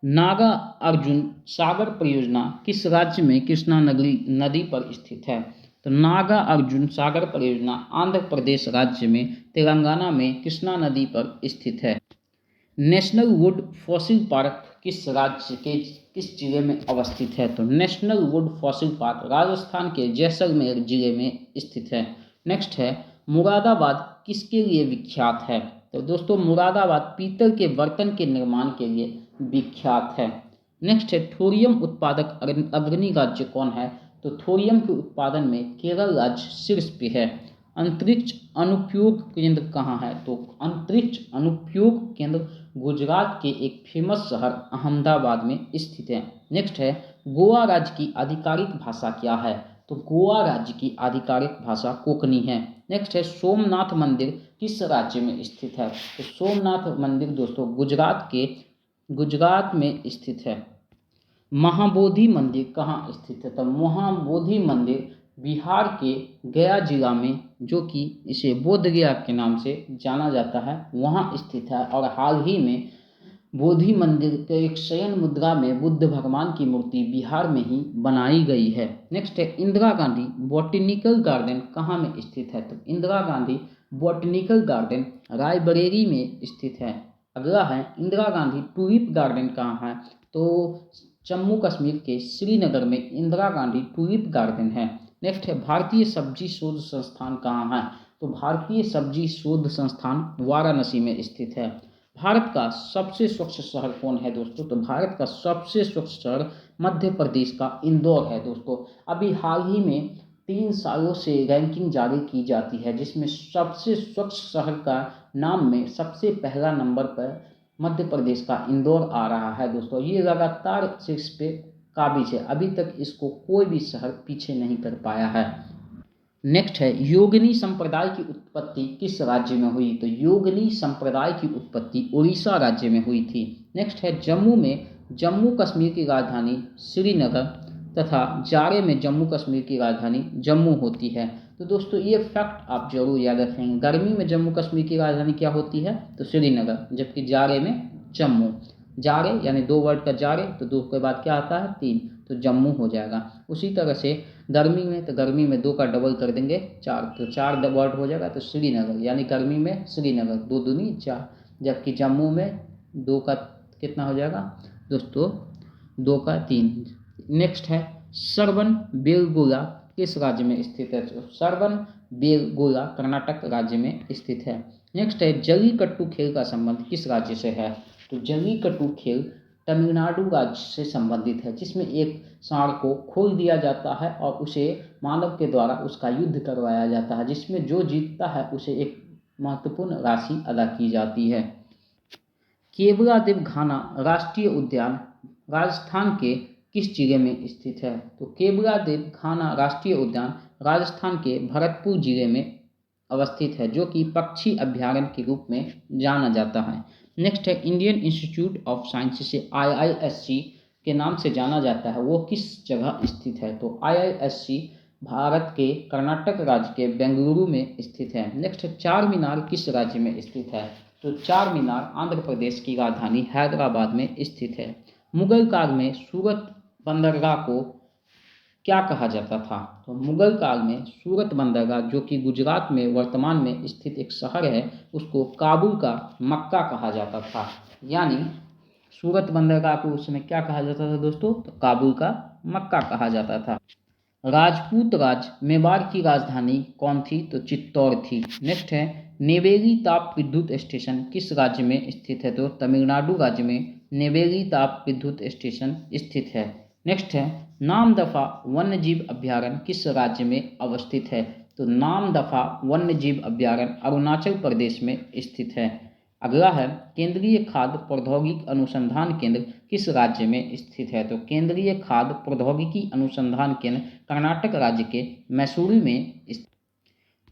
नागा अर्जुन सागर परियोजना किस राज्य में कृष्णा नदी पर स्थित है? तो नागा अर्जुन सागर परियोजना आंध्र प्रदेश राज्य में तेलंगाना में कृष्णा नदी पर स्थित है। नेशनल वुड फॉसिल पार्क किस राज्य के किस जिले में अवस्थित है? तो national would fossil park Rajasthan के जैसलमेर जिले में स्थित है। नेक्स्ट है, मुरादाबाद किसके लिए विख्यात है? तो दोस्तों मुरादाबाद पीतल के बर्तन के निर्माण के लिए विख्यात है। नेक्स्ट है, थोरियम उत्पादक अग्रणी राज्य कौन है? तो थोरियम के उत्पादन में केरल राज्य शीर्ष पे है। अंतरिक्ष अनुप्रयोग केंद्र कहाँ है? तो अंतरिक्ष अनुप्रयोग केंद्र गुजरात के एक फेमस शहर अहमदाबाद में स्थित है। नेक्स्ट है, गोवा राज्य की आधिकारिक भाषा क्या है? तो गोवा राज्य की आधिकारिक भाषा कोंकणी है। नेक्स्ट है, सोमनाथ मंदिर किस राज्य में स्थित है? तो सोमनाथ मंदिर दोस्तों गुजरात में स्थित है। महाबोधि मंदिर कहाँ स्थित है? तो महाबोधि मंदिर बिहार के गया जिला में, जो कि इसे बोध गया के नाम से जाना जाता है, वहाँ स्थित है। और हाल ही में बोधि मंदिर के एक शयन मुद्रा में बुद्ध भगवान की मूर्ति बिहार में ही बनाई गई है। नेक्स्ट है इंदिरा गांधी बॉटनिकल गार्डन कहाँ में स्थित है? तो इंदिरा गांधी बॉटनिकल गार्डन रायबरेली में स्थित है। अगला है इंदिरा गांधी टूलिप गार्डन कहाँ है? तो जम्मू कश्मीर के श्रीनगर में इंदिरा गांधी टूलिप गार्डन है। नेक्स्ट है भारतीय सब्जी शोध संस्थान कहाँ है? तो भारतीय सब्जी शोध संस्थान वाराणसी में स्थित है। भारत का सबसे स्वच्छ शहर कौन है दोस्तों? तो भारत का सबसे स्वच्छ शहर मध्य प्रदेश का इंदौर है दोस्तों। अभी हाल ही में 3 सालों से रैंकिंग जारी की जाती है, जिसमें सबसे स्वच्छ शहर का नाम में सबसे पहला नंबर पर मध्य प्रदेश का इंदौर आ रहा है दोस्तों। ये लगातार शीर्ष पे काबिज है, अभी तक इसको कोई भी शहर पीछे नहीं कर पाया है। नेक्स्ट है योगिनी संप्रदाय की उत्पत्ति किस राज्य में हुई? तो योगिनी संप्रदाय की उत्पत्ति उड़ीसा राज्य में हुई थी। नेक्स्ट है जम्मू कश्मीर की राजधानी श्रीनगर तथा जाड़े में जम्मू कश्मीर की राजधानी जम्मू होती है। तो दोस्तों ये फैक्ट आप जरूर याद रखेंगे। गर्मी में जम्मू कश्मीर की राजधानी क्या होती है? तो श्रीनगर, जबकि जाड़े में जम्मू। जाड़े यानी 2 वर्ड का जाड़े, तो 2 के बाद क्या आता है? 3, तो जम्मू हो जाएगा। उसी तरह से गर्मी में 2 का डबल कर देंगे 4, तो 4 वर्ड हो जाएगा, तो श्रीनगर यानी गर्मी में श्रीनगर 2 दूनी 4, जबकि जम्मू में 2 का कितना हो जाएगा दोस्तों? 2 का 3। नेक्स्ट है श्रवण बेलगोला किस राज्य में स्थित है? तो श्रवण बेलगोला कर्नाटक राज्य में स्थित है। नेक्स्ट है जल्लीकट्टू खेल का संबंध किस राज्य से है? तो जल्लीकट्टू खेल तमिलनाडु राज्य से संबंधित है, जिसमें एक सांड को खोल दिया जाता है और उसे मानव के द्वारा उसका युद्ध करवाया जाता है, जिसमें जो जीतता है उसे एक महत्वपूर्ण राशि अदा की जाती है। केवलादेव घाना राष्ट्रीय उद्यान राजस्थान के किस जिले में स्थित है? तो केवलादेव घाना राष्ट्रीय उद्यान राजस्थान के भरतपुर जिले में अवस्थित है, जो कि पक्षी अभ्यारण्य के रूप में जाना जाता है। नेक्स्ट है इंडियन इंस्टीट्यूट ऑफ साइंस, जिसे IISc के नाम से जाना जाता है, वो किस जगह स्थित है? तो IISc भारत के कर्नाटक राज्य के बेंगलुरु में स्थित है। नेक्स्ट है चार मीनार किस राज्य में स्थित है? तो चार मीनार आंध्र प्रदेश की राजधानी हैदराबाद में स्थित है। मुगल काल में सूरत बंदरगाह को क्या कहा जाता था? तो मुगल काल में सूरत बंदरगाह, जो कि गुजरात में वर्तमान में स्थित एक शहर है, उसको काबुल का मक्का कहा जाता था। यानी सूरत बंदरगाह को उस समय क्या कहा जाता था दोस्तों? तो काबुल का मक्का कहा जाता था। राजपूत राज मेवाड़ की राजधानी कौन थी? तो चित्तौड़ थी। नेक्स्ट है नेवेली ताप विद्युत स्टेशन किस राज्य में स्थित है? तो तमिलनाडु राज्य में नेवेली ताप विद्युत स्टेशन स्थित है। नेक्स्ट है नामदफा वन्यजीव अभ्यारण्य किस राज्य में अवस्थित है? तो नामदफा वन्यजीव अभ्यारण्य अरुणाचल प्रदेश में स्थित है। अगला है केंद्रीय खाद्य प्रौद्योगिकी अनुसंधान केंद्र किस राज्य में स्थित है? तो केंद्रीय खाद्य प्रौद्योगिकी अनुसंधान केंद्र कर्नाटक राज्य के मैसूरू में स्थित।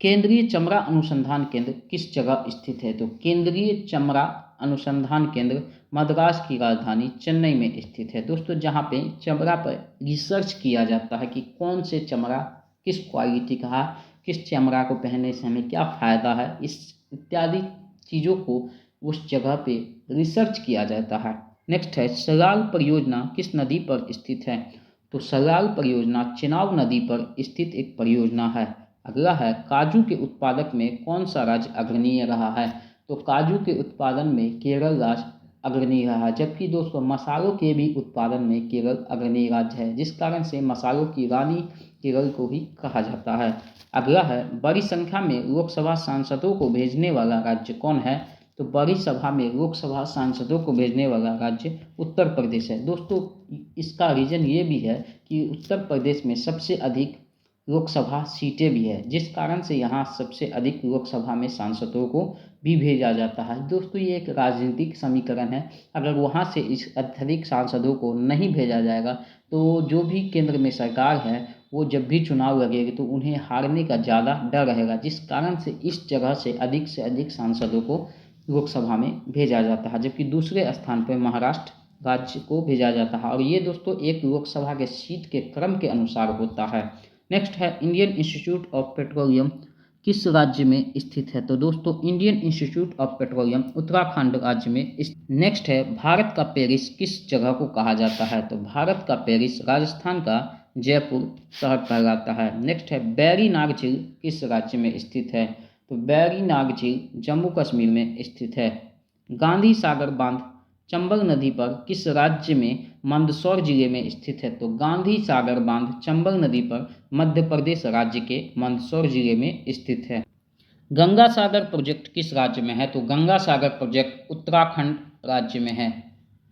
केंद्रीय चमड़ा अनुसंधान केंद्र किस जगह स्थित है? तो केंद्रीय चमड़ा अनुसंधान केंद्र मद्रास की राजधानी चेन्नई में स्थित है दोस्तों, जहाँ पे चमड़ा पर रिसर्च किया जाता है कि कौन से चमड़ा किस क्वालिटी का है, किस चमड़ा को पहनने से हमें क्या फ़ायदा है, इस इत्यादि चीज़ों को उस जगह पे रिसर्च किया जाता है। नेक्स्ट है सलाल परियोजना किस नदी पर स्थित है? तो सलाल परियोजना चेनाब नदी पर स्थित एक परियोजना है। अगला है काजू के उत्पादक में कौन सा राज्य अग्रणीय रहा है? तो काजू के उत्पादन में केरल राज्य अग्रणीय रहा है, जबकि दोस्तों मसालों के भी उत्पादन में केरल अग्रणीय राज्य है, जिस कारण से मसालों की रानी केरल को भी कहा जाता है। अगला है बड़ी संख्या में लोकसभा सांसदों को भेजने वाला राज्य कौन है? तो बड़ी सभा में लोकसभा सांसदों को भेजने वाला राज्य उत्तर प्रदेश है दोस्तों। इसका रीज़न ये भी है कि उत्तर प्रदेश में सबसे अधिक लोकसभा सीटें भी है, जिस कारण से यहाँ सबसे अधिक लोकसभा में सांसदों को भी भेजा जाता है दोस्तों। ये एक राजनीतिक समीकरण है, अगर वहाँ से इस अत्यधिक सांसदों को नहीं भेजा जाएगा तो जो भी केंद्र में सरकार है वो जब भी चुनाव लगेगा तो उन्हें हारने का ज़्यादा डर रहेगा, जिस कारण से इस जगह से अधिक सांसदों को लोकसभा में भेजा जाता है, जबकि दूसरे स्थान पर महाराष्ट्र राज्य को भेजा जाता है। और ये दोस्तों एक लोकसभा के सीट के क्रम के अनुसार होता है। नेक्स्ट है इंडियन इंस्टीट्यूट ऑफ पेट्रोलियम किस राज्य में स्थित है? तो दोस्तों Indian institute of petroleum Uttarakhand राज्य में नेक्स्ट है भारत का पेरिस किस जगह को कहा जाता है? तो भारत का पेरिस राजस्थान का जयपुर शहर कहलाता है। नेक्स्ट है बैरी नाग झील किस राज्य में स्थित है? तो बैरी नाग झील जम्मू कश्मीर में स्थित है। गांधी सागर बांध चंबल नदी पर किस राज्य में मंदसौर जिले में स्थित है? तो गांधी सागर बांध चंबल नदी पर मध्य प्रदेश राज्य के मंदसौर जिले में स्थित है। गंगा सागर प्रोजेक्ट किस राज्य में है? तो गंगा सागर प्रोजेक्ट उत्तराखंड राज्य में है।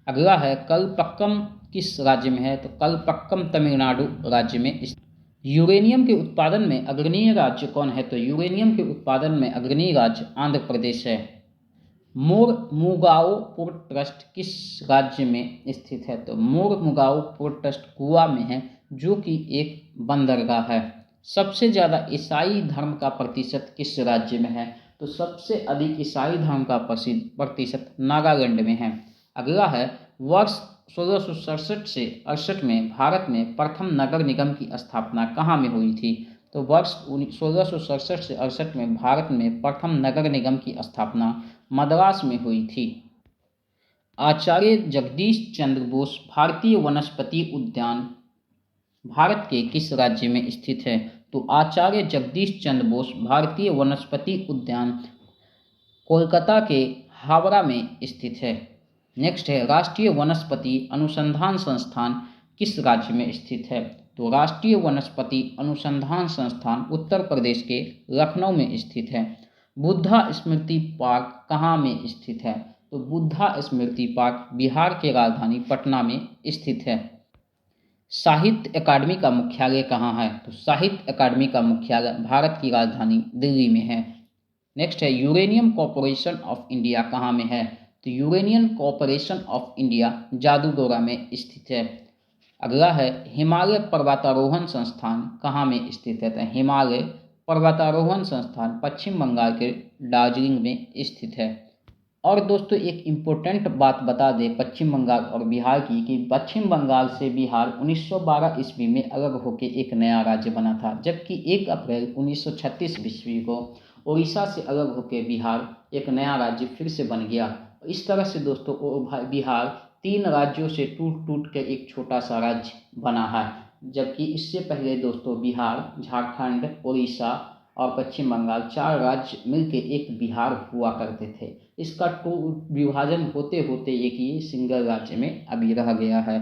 अगला है कलपक्कम किस राज्य में है? तो कलपक्कम तमिलनाडु राज्य में। यूरेनियम के उत्पादन में अग्रणीय राज्य कौन है? तो यूरेनियम के उत्पादन में अग्रणीय राज्य आंध्र प्रदेश है। मोरमुगाओ पोर्ट ट्रस्ट किस राज्य में स्थित है? तो मोरमुगाओ पोर्ट ट्रस्ट गोवा में है, जो कि एक बंदरगाह है। सबसे ज़्यादा ईसाई धर्म का प्रतिशत किस राज्य में है? तो सबसे अधिक ईसाई धर्म का प्रतिशत नागालैंड में है। अगला है वर्ष 1667 से 68 में भारत में प्रथम नगर निगम की स्थापना कहाँ में हुई थी? तो वर्ष 1667 से 68 में भारत में प्रथम नगर निगम की स्थापना मद्रास में हुई थी। आचार्य जगदीश चंद्र बोस भारतीय वनस्पति उद्यान भारत के किस राज्य में स्थित है? तो आचार्य जगदीश चंद्र बोस भारतीय वनस्पति उद्यान कोलकाता के हावड़ा में स्थित है। नेक्स्ट है राष्ट्रीय वनस्पति अनुसंधान संस्थान किस राज्य में स्थित है? तो राष्ट्रीय वनस्पति अनुसंधान संस्थान उत्तर प्रदेश के लखनऊ में स्थित है। बुद्धा स्मृति पार्क कहाँ में स्थित है? तो बुद्धा स्मृति पार्क बिहार के राजधानी पटना में स्थित है। साहित्य अकादमी का मुख्यालय कहाँ है? तो साहित्य अकादमी का मुख्यालय भारत की राजधानी दिल्ली में है। नेक्स्ट है यूरेनियम कॉरपोरेशन ऑफ इंडिया कहाँ में है? तो यूरेनियम कॉरपोरेशन ऑफ इंडिया जादूगोरा में स्थित है। अगला है हिमालय पर्वतारोहण संस्थान कहाँ में स्थित है? तो हिमालय पर्वतारोहण संस्थान पश्चिम बंगाल के दार्जिलिंग में स्थित है। और दोस्तों एक इम्पोर्टेंट बात बता दें पश्चिम बंगाल और बिहार की, कि पश्चिम बंगाल से बिहार 1912 ईस्वी में अलग होकर एक नया राज्य बना था, जबकि 1 अप्रैल 1936 ईस्वी को उड़ीसा से अलग होकर बिहार एक नया राज्य फिर से बन गया। इस तरह से दोस्तों बिहार 3 राज्यों से टूट कर एक छोटा सा राज्य बना है, जबकि इससे पहले दोस्तों बिहार, झारखंड, उड़ीसा और पश्चिम बंगाल 4 राज्य मिलकर एक बिहार हुआ करते थे। इसका विभाजन होते होते एक ही सिंगल राज्य में अभी रह गया है।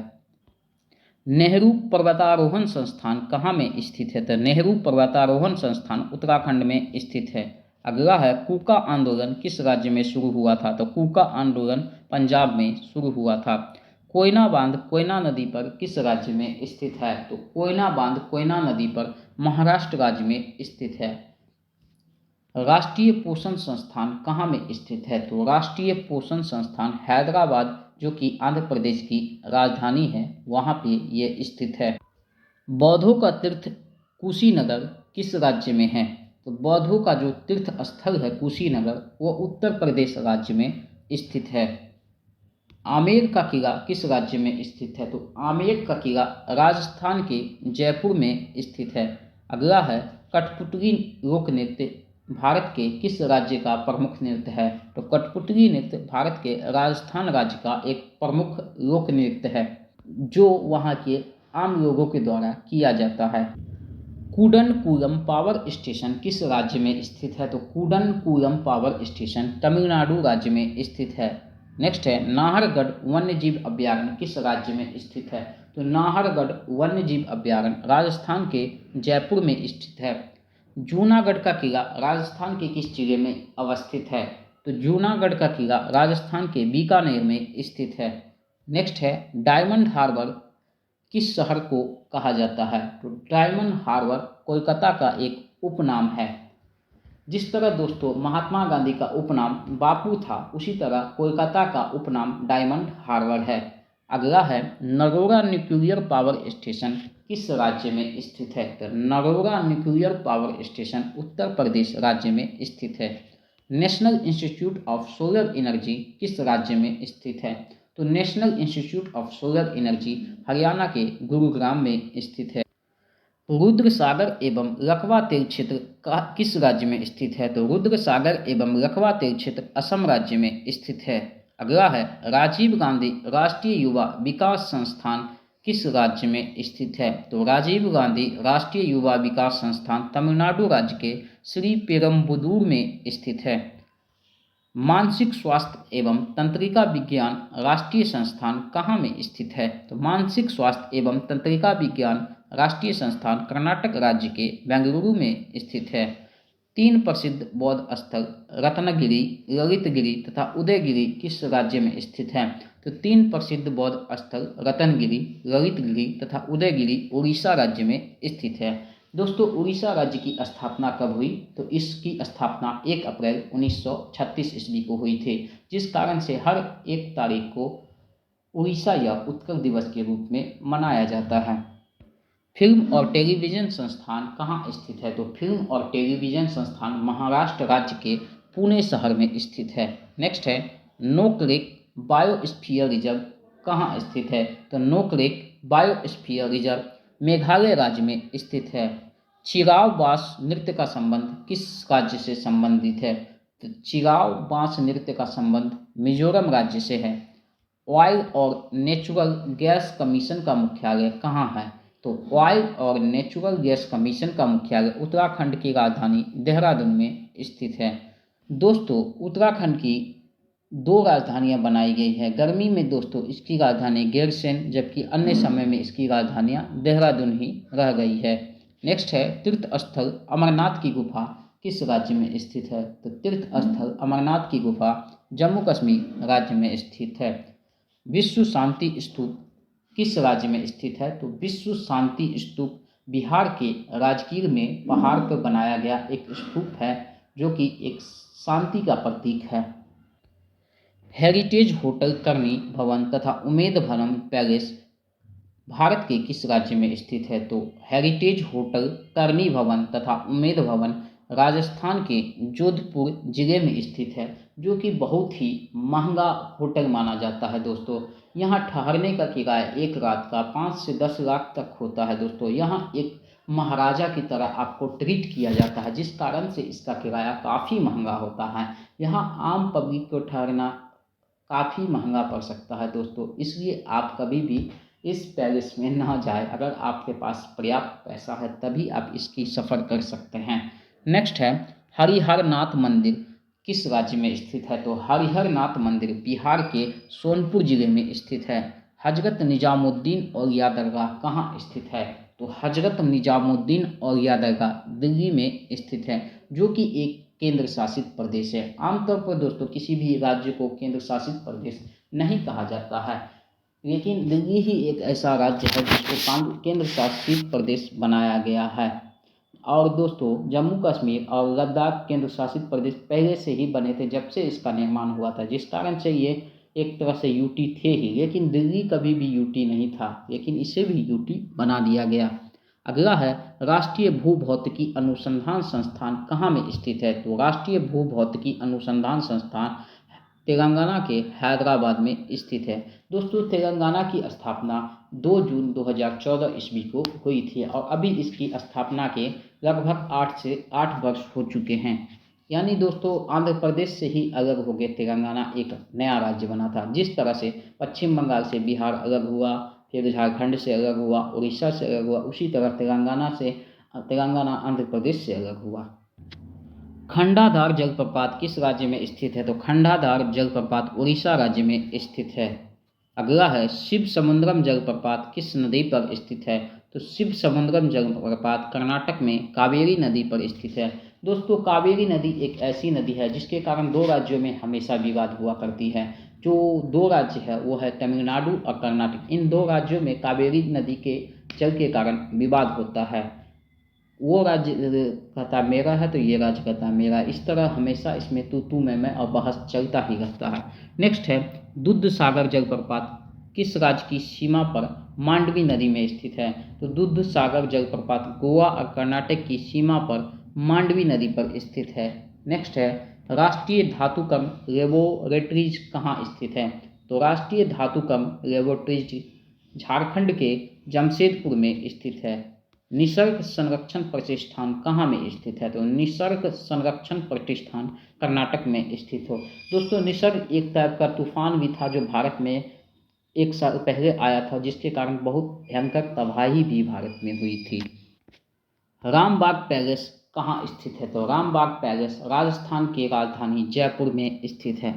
नेहरू पर्वतारोहण संस्थान कहाँ में स्थित है? तो नेहरू पर्वतारोहण संस्थान उत्तराखंड में स्थित है। अगला है कूका आंदोलन किस राज्य में शुरू हुआ था? तो कूका आंदोलन पंजाब में शुरू हुआ था। कोयना बांध कोयना नदी पर किस राज्य में स्थित है? तो कोयना बांध कोयना नदी पर महाराष्ट्र राज्य में स्थित है। राष्ट्रीय पोषण संस्थान कहाँ में स्थित है? तो राष्ट्रीय पोषण संस्थान हैदराबाद, जो कि आंध्र प्रदेश की राजधानी है, वहाँ पे ये स्थित है। बौद्धों का तीर्थ कुशीनगर किस राज्य में है? तो बौद्धों का जो तीर्थ स्थल है कुशीनगर, वो उत्तर प्रदेश राज्य में स्थित है। आमेर का किला किस राज्य में स्थित है? तो आमेर का किला राजस्थान के जयपुर में स्थित है। अगला है कठपुतली लोक नृत्य भारत के किस राज्य का प्रमुख नृत्य है? तो कठपुतली नृत्य भारत के राजस्थान राज्य का एक प्रमुख लोक नृत्य है, जो वहाँ के आम लोगों के द्वारा किया जाता है। कूडनकुलम पावर स्टेशन किस राज्य में स्थित है? तो कूडनकुलम पावर स्टेशन तमिलनाडु राज्य में स्थित है। नेक्स्ट है नाहरगढ़ वन्यजीव अभयारण्य किस राज्य में स्थित है? तो नाहरगढ़ वन्यजीव अभयारण्य राजस्थान के जयपुर में स्थित है। जूनागढ़ का किला राजस्थान के किस जिले में अवस्थित है? तो जूनागढ़ का किला राजस्थान के बीकानेर में स्थित है। नेक्स्ट है डायमंड हार्बर किस शहर को कहा जाता है? तो डायमंड हार्बर कोलकाता का एक उपनाम है। जिस तरह दोस्तों महात्मा गांधी का उपनाम बापू था, उसी तरह कोलकाता का उपनाम डायमंड हार्बर है। अगला है नरोरा न्यूक्लियर पावर स्टेशन किस राज्य में स्थित है? तो Narora nuclear power station Uttar Pradesh राज्य में स्थित है। National institute of solar energy किस राज्य में स्थित है? तो national institute of solar energy Haryana के गुरुग्राम में स्थित है। रुद्र सागर एवं लखवा तेल क्षेत्र किस राज्य में स्थित है? तो रुद्र सागर एवं लखवा तेल क्षेत्र असम राज्य में स्थित है। अगला है राजीव गांधी राष्ट्रीय युवा विकास संस्थान किस राज्य में स्थित है? तो राजीव गांधी राष्ट्रीय युवा विकास संस्थान तमिलनाडु राज्य के श्री पेरम्बदूर में स्थित है। मानसिक स्वास्थ्य एवं तंत्रिका विज्ञान राष्ट्रीय संस्थान कहाँ में स्थित है? तो मानसिक स्वास्थ्य एवं तंत्रिका विज्ञान राष्ट्रीय संस्थान कर्नाटक राज्य के बेंगलुरु में स्थित है। 3 प्रसिद्ध बौद्ध स्थल रत्नगिरी, ललितगिरी तथा उदयगिरी किस राज्य में स्थित है? तो 3 प्रसिद्ध बौद्ध स्थल रत्नगिरी, ललितगिरी तथा उदयगिरी उड़ीसा राज्य में स्थित है। दोस्तों, उड़ीसा राज्य की स्थापना कब हुई? तो इसकी स्थापना 1 अप्रैल 1936 ईस्वी को हुई थी, जिस कारण से हर 1 तारीख को उड़ीसा या उत्कल दिवस के रूप में मनाया जाता है। फिल्म और टेलीविज़न संस्थान कहाँ स्थित है? तो फिल्म और टेलीविज़न संस्थान महाराष्ट्र राज्य के पुणे शहर में स्थित है। नेक्स्ट है नोकरेक बायोस्फीयर रिजर्व कहाँ स्थित है? तो नोकरेक बायोस्फीयर रिजर्व मेघालय राज्य में स्थित है। चिराव बांस नृत्य का संबंध किस राज्य से संबंधित है? तो चिराव बांस नृत्य का संबंध मिजोरम राज्य से है। ऑयल और नेचुरल गैस कमीशन का मुख्यालय कहाँ है? तो ऑयल और नेचुरल गैस कमीशन का मुख्यालय उत्तराखंड की राजधानी देहरादून में स्थित है। दोस्तों, उत्तराखंड की 2 राजधानियां बनाई गई है। गर्मी में दोस्तों इसकी राजधानी गैरसैंण, जबकि अन्य समय में इसकी राजधानियां देहरादून ही रह गई है। नेक्स्ट है तीर्थ स्थल अमरनाथ की गुफा किस राज्य में स्थित है? तो तीर्थ स्थल अमरनाथ की गुफा जम्मू कश्मीर राज्य में स्थित है। विश्व शांति स्तूप किस राज्य में स्थित है? तो विश्व शांति स्तूप बिहार के राजगीर में पहाड़ पर बनाया गया एक स्तूप है, जो कि एक शांति का प्रतीक है। हेरिटेज होटल करनी भवन तथा उमेद भवन पैलेस भारत के किस राज्य में स्थित है? तो हेरिटेज होटल करनी भवन तथा उमेद भवन राजस्थान के जोधपुर जिले में स्थित है, जो कि बहुत ही महंगा होटल माना जाता है। दोस्तों, यहाँ ठहरने का किराया 1 रात का 5 से 10 लाख तक होता है। दोस्तों, यहाँ एक महाराजा की तरह आपको ट्रीट किया जाता है, जिस कारण से इसका किराया काफ़ी महंगा होता है। यहाँ आम पब्लिक को ठहरना काफ़ी महंगा पड़ सकता है दोस्तों, इसलिए आप कभी भी इस पैलेस में ना जाए। अगर आपके पास पर्याप्त पैसा है तभी आप इसकी सफ़र कर सकते हैं। नेक्स्ट है हरिहर नाथ मंदिर किस राज्य में स्थित है? तो हरिहर नाथ मंदिर बिहार के सोनपुर जिले में स्थित है। हजरत निजामुद्दीन औलिया दरगाह कहाँ स्थित है? तो हजरत निजामुद्दीन औलिया दरगाह दिल्ली में स्थित है, जो कि एक केंद्र शासित प्रदेश है। आमतौर पर दोस्तों किसी भी राज्य को केंद्र शासित प्रदेश नहीं कहा जाता है, लेकिन दिल्ली ही एक ऐसा राज्य है जिसको केंद्र शासित प्रदेश बनाया गया है। और दोस्तों, जम्मू कश्मीर और लद्दाख केंद्र शासित प्रदेश पहले से ही बने थे जब से इसका निर्माण हुआ था, जिस कारण से ये एक तरह से यूटी थे ही, लेकिन दिल्ली कभी भी यूटी नहीं था, लेकिन इसे भी यूटी बना दिया गया। अगला है राष्ट्रीय भूभौतिकी अनुसंधान संस्थान कहाँ में स्थित है? तो राष्ट्रीय भूभौतिकी अनुसंधान संस्थान तेलंगाना के हैदराबाद में स्थित है। दोस्तों, तेलंगाना की स्थापना 2 जून 2014 ईस्वी को हुई थी और अभी इसकी स्थापना के लगभग 8 से 8 वर्ष हो चुके हैं। यानी दोस्तों, आंध्र प्रदेश से ही अलग हो गए तेलंगाना एक नया राज्य बना था। जिस तरह से पश्चिम बंगाल से बिहार अलग हुआ, फिर झारखंड से अलग हुआ, उड़ीसा से अलग हुआ, उसी तरह तेलंगाना आंध्र प्रदेश से अलग हुआ। खंडाधार जलप्रपात किस राज्य में स्थित है? तो खंडाधार जलप्रपात उड़ीसा राज्य में स्थित है। अगला है शिव समुद्रम जलप्रपात किस नदी पर स्थित है? तो शिव समुद्रम जलप्रपात कर्नाटक में कावेरी नदी पर स्थित है। दोस्तों, कावेरी नदी एक ऐसी नदी है जिसके कारण 2 राज्यों में हमेशा विवाद हुआ करती है। जो 2 राज्य है वो है तमिलनाडु और कर्नाटक। इन 2 राज्यों में कावेरी नदी के जल के कारण विवाद होता है। वो राज्य कहता मेरा है तो ये राज्य कहता मेरा। इस तरह हमेशा इसमें तू मैं और बहस चलता ही रहता है। नेक्स्ट है दूध सागर जलप्रपात किस राज्य की सीमा पर मांडवी नदी में स्थित है? तो दूध सागर जलप्रपात गोवा और कर्नाटक की सीमा पर मांडवी नदी पर स्थित है। नेक्स्ट है, राष्ट्रीय धातुकर्म लेबोरेटरीज कहाँ स्थित है? तो राष्ट्रीय धातुकर्म लेबोरेटरीज झारखंड के जमशेदपुर में स्थित है। निसर्ग संरक्षण प्रतिष्ठान कहाँ में स्थित है? तो निसर्ग संरक्षण प्रतिष्ठान कर्नाटक में स्थित हो। दोस्तों, निसर्ग एक टाइप का तूफान भी था जो भारत में एक साल पहले आया था, जिसके कारण बहुत भयंकर तबाही भी भारत में हुई थी। रामबाग पैलेस कहाँ स्थित है? तो रामबाग पैलेस राजस्थान की राजधानी जयपुर में स्थित है।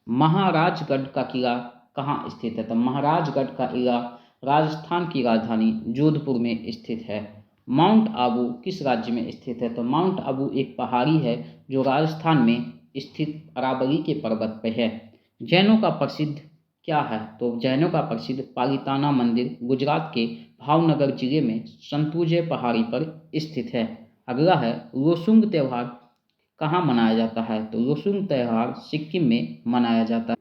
महाराजगढ़ का किला कहाँ स्थित है? तो महाराजगढ़ का किला राजस्थान की राजधानी जोधपुर में स्थित है। माउंट आबू किस राज्य में स्थित है? तो माउंट आबू एक पहाड़ी है जो राजस्थान में स्थित अरावली के पर्वत पर है। जैनों का प्रसिद्ध क्या है? तो जैनों का प्रसिद्ध पालिताना मंदिर गुजरात के भावनगर जिले में संतुजे पहाड़ी पर स्थित है। अगला है, लोसुंग त्यौहार कहाँ मनाया जाता है? तो लोसुंग त्यौहार सिक्किम में मनाया जाता है।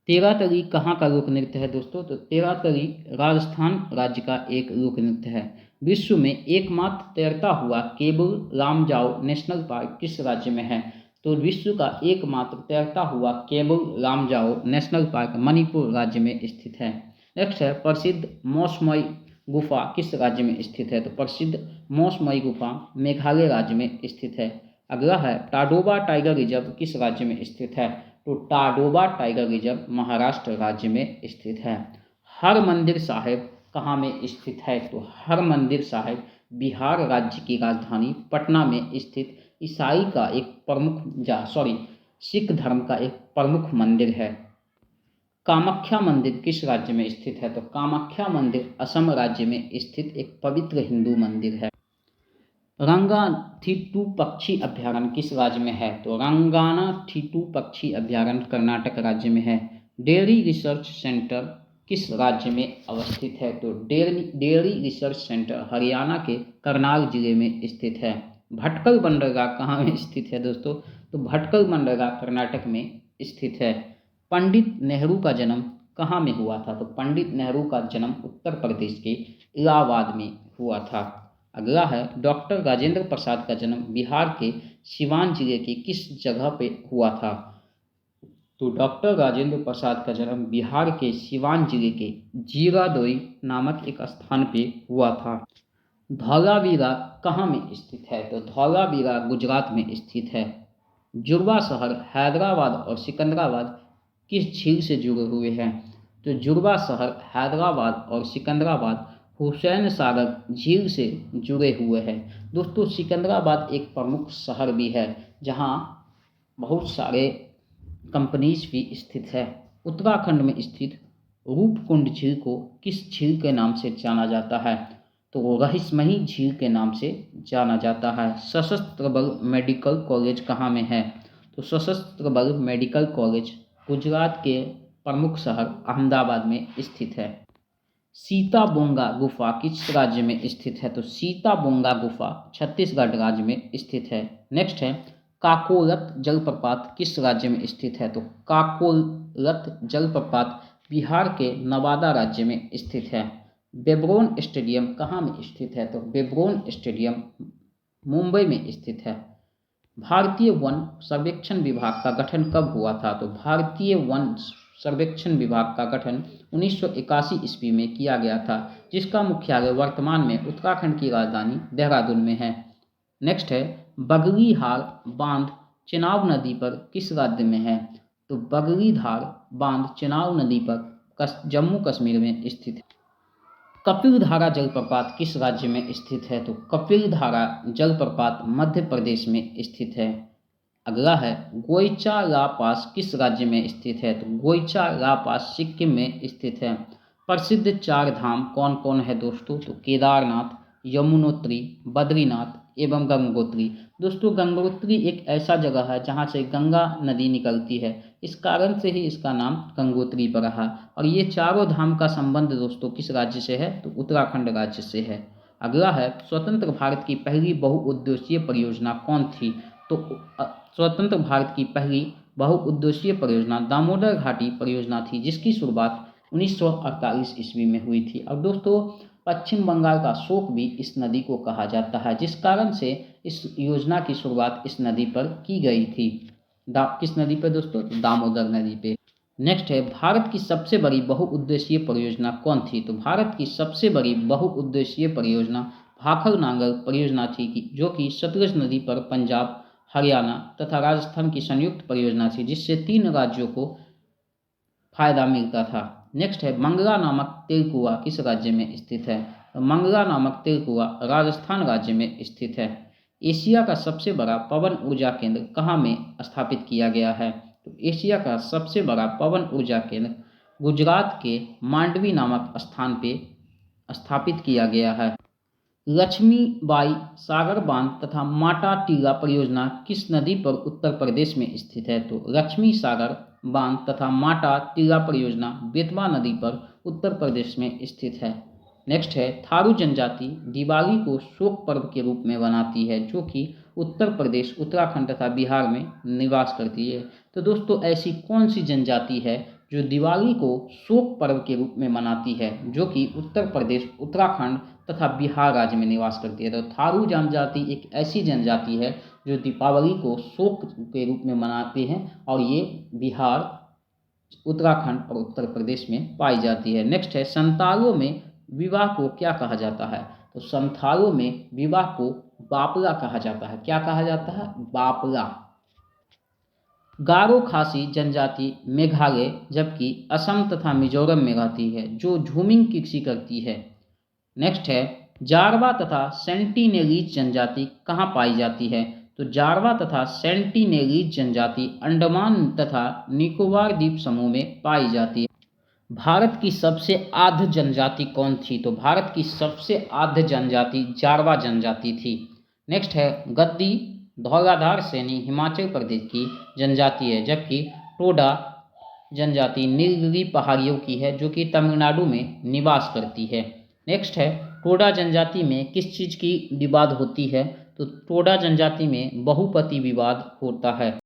तेरातरी कहाँ का लोक नृत्य है दोस्तों? तो तेरातरी राजस्थान राज्य का एक लोक नृत्य है। विश्व में एकमात्र तैरता हुआ केबल लामजाओ नेशनल पार्क किस राज्य में है? तो विश्व का एकमात्र तैरता हुआ cable Lamjao national park Manipur राज्य में स्थित है। नेक्स्ट है, प्रसिद्ध मौसमई गुफा किस राज्य में स्थित है? तो प्रसिद्ध मौसमई गुफा मेघालय राज्य में स्थित है। अगला है, टाडोबा टाइगर रिजर्व किस राज्य में स्थित है? तो टाडोबा टाइगर रिजर्व महाराष्ट्र राज्य में स्थित है। हरमंदिर साहिब कहाँ में स्थित है? तो हरमंदिर साहिब बिहार राज्य की राजधानी पटना में स्थित ईसाई का एक सिख धर्म का एक प्रमुख मंदिर है। कामाख्या मंदिर किस राज्य में स्थित है? तो कामाख्या मंदिर असम राज्य में स्थित एक पवित्र हिंदू मंदिर है। रंगाथिट्टू पक्षी अभ्यारण्य किस राज्य में है? तो रंगानाथिट्टू पक्षी अभ्यारण्य कर्नाटक राज्य में है। डेयरी रिसर्च सेंटर किस राज्य में अवस्थित है? तो डेयरी रिसर्च सेंटर हरियाणा के करनाल जिले में स्थित है। भटकल बंदरगाह कहाँ में स्थित है दोस्तों? तो भटकल बंदरगाह कर्नाटक में स्थित है। पंडित नेहरू का जन्म कहाँ में हुआ था? तो पंडित नेहरू का जन्म उत्तर प्रदेश के इलाहाबाद में हुआ था। अगला है, डॉक्टर राजेंद्र प्रसाद का जन्म बिहार के सिवान जिले के किस जगह पे हुआ था? तो डॉक्टर राजेंद्र प्रसाद का जन्म बिहार के सिवान जिले के जीरादोई नामक एक स्थान पे हुआ था। धौलावीरा कहाँ में स्थित है? तो धौलावीरा गुजरात में स्थित है। जुड़वा शहर हैदराबाद और सिकंदराबाद किस झील से जुड़े हुए हैं? तो जुड़वा शहर हैदराबाद और सिकंदराबाद हुसैन सागर झील से जुड़े हुए हैं। दोस्तों, सिकंदराबाद एक प्रमुख शहर भी है जहां बहुत सारे कंपनीज भी स्थित है। उत्तराखंड में स्थित रूपकुंड झील को किस झील के नाम से जाना जाता है? तो रहिसमही झील के नाम से जाना जाता है। सशस्त्र बल मेडिकल कॉलेज कहाँ में है? तो सशस्त्र बल मेडिकल कॉलेज गुजरात के प्रमुख शहर अहमदाबाद में स्थित है। सीताबोंगा गुफा किस राज्य में स्थित है? तो सीताबोंगा गुफा छत्तीसगढ़ राज्य में स्थित है। नेक्स्ट है, काकोलत जलप्रपात किस राज्य में स्थित है? तो काकोलत जलप्रपात बिहार के नवादा राज्य में स्थित है। बेब्रोन स्टेडियम कहाँ में स्थित है? तो बेब्रोन स्टेडियम मुंबई में स्थित है। भारतीय वन सर्वेक्षण विभाग का गठन कब हुआ था? तो भारतीय वन सर्वेक्षण विभाग का गठन 1981 ईस्वी में किया गया था, जिसका मुख्यालय वर्तमान में उत्तराखंड की राजधानी देहरादून में है। नेक्स्ट है, बगलीहार बांध चेनाब नदी पर किस राज्य में है? तो बगलीधार बांध चेनाब नदी पर जम्मू कश्मीर में स्थित है। कपिलधारा जलप्रपात किस राज्य में स्थित है? तो कपिलधारा जलप्रपात मध्य प्रदेश में स्थित है। अगला है, गोइचा ला पास किस राज्य में स्थित है? तो गोइचा ला पास सिक्किम में स्थित है। प्रसिद्ध चार धाम कौन कौन है दोस्तों? तो केदारनाथ, यमुनोत्री, बद्रीनाथ एवं गंगोत्री। दोस्तों, गंगोत्री एक ऐसा जगह है जहाँ से गंगा नदी निकलती है, इस कारण से ही इसका नाम गंगोत्री पड़ा है। और ये चारों धाम का संबंध दोस्तों किस राज्य से है? तो उत्तराखंड राज्य से है। अगला है, स्वतंत्र भारत की पहली बहुउद्देशीय परियोजना कौन थी? तो स्वतंत्र भारत की पहली बहुउद्देशीय परियोजना दामोदर घाटी परियोजना थी, जिसकी शुरुआत 1948 ईस्वी में हुई थी। और दोस्तों पश्चिम बंगाल का शोक भी इस नदी को कहा जाता है, जिस कारण से इस योजना की शुरुआत इस नदी पर की गई थी। किस नदी पर दोस्तों? दामोदर नदी पे। नेक्स्ट है, भारत की सबसे बड़ी बहुउद्देशीय परियोजना कौन थी? तो भारत की सबसे बड़ी बहुउद्देशीय परियोजना भाखर नांगल परियोजना थी, जो कि सतलुज नदी पर पंजाब, हरियाणा तथा राजस्थान की संयुक्त परियोजना थी, जिससे 3 राज्यों को फायदा मिलता था। नेक्स्ट है, मंगला नामक तेल कुआं किस राज्य में स्थित है? तो मंगला नामक तेल कुआं राजस्थान राज्य में स्थित है। एशिया का सबसे बड़ा पवन ऊर्जा केंद्र कहाँ में स्थापित किया गया है? तो एशिया का सबसे बड़ा पवन ऊर्जा केंद्र गुजरात के मांडवी नामक स्थान पे स्थापित किया गया है। लक्ष्मीबाई सागर बांध तथा माटा टीला परियोजना किस नदी पर उत्तर प्रदेश में स्थित है? तो लक्ष्मी सागर बांध तथा माटा टीला परियोजना बेतवा नदी पर उत्तर प्रदेश में स्थित है। नेक्स्ट है, थारू जनजाति दिवाली को शोक पर्व के रूप में मनाती है, जो कि उत्तर प्रदेश, उत्तराखंड तथा बिहार में निवास करती है। तो दोस्तों ऐसी कौन सी जनजाति है जो दिवाली को शोक पर्व के रूप में मनाती है, जो कि उत्तर प्रदेश, उत्तराखंड तथा बिहार राज्य में निवास करती है? तो थारू जनजाति एक ऐसी जनजाति है जो दीपावली को शोक के रूप में मनाते हैं, और ये बिहार, उत्तराखंड और उत्तर प्रदेश में पाई जाती है। नेक्स्ट है, संतालों में विवाह को क्या कहा जाता है? तो संथालों में विवाह को बापला कहा जाता है। क्या कहा जाता है? बापला। गारो खासी जनजाति मेघालय जबकि असम तथा मिजोरम में रहती है, जो झूमिंग की कृषि करती है। नेक्स्ट है, जारवा तथा सेंटिनेलीज जनजाति कहाँ पाई जाती है? तो जारवा तथा सेंटिनेलीज जनजाति अंडमान तथा निकोबार द्वीप समूह में पाई जाती है। भारत की सबसे आद्य जनजाति कौन थी? तो भारत की सबसे आद्य जनजाति जारवा जनजाति थी। नेक्स्ट है, गद्दी धौलाधार सैनी हिमाचल प्रदेश की जनजाति है, जबकि टोडा जनजाति नीलगिरी पहाड़ियों की है, जो कि तमिलनाडु में निवास करती है। नेक्स्ट है, टोडा जनजाति में किस चीज़ की विवाद होती है? तो टोडा जनजाति में बहुपति विवाद होता है।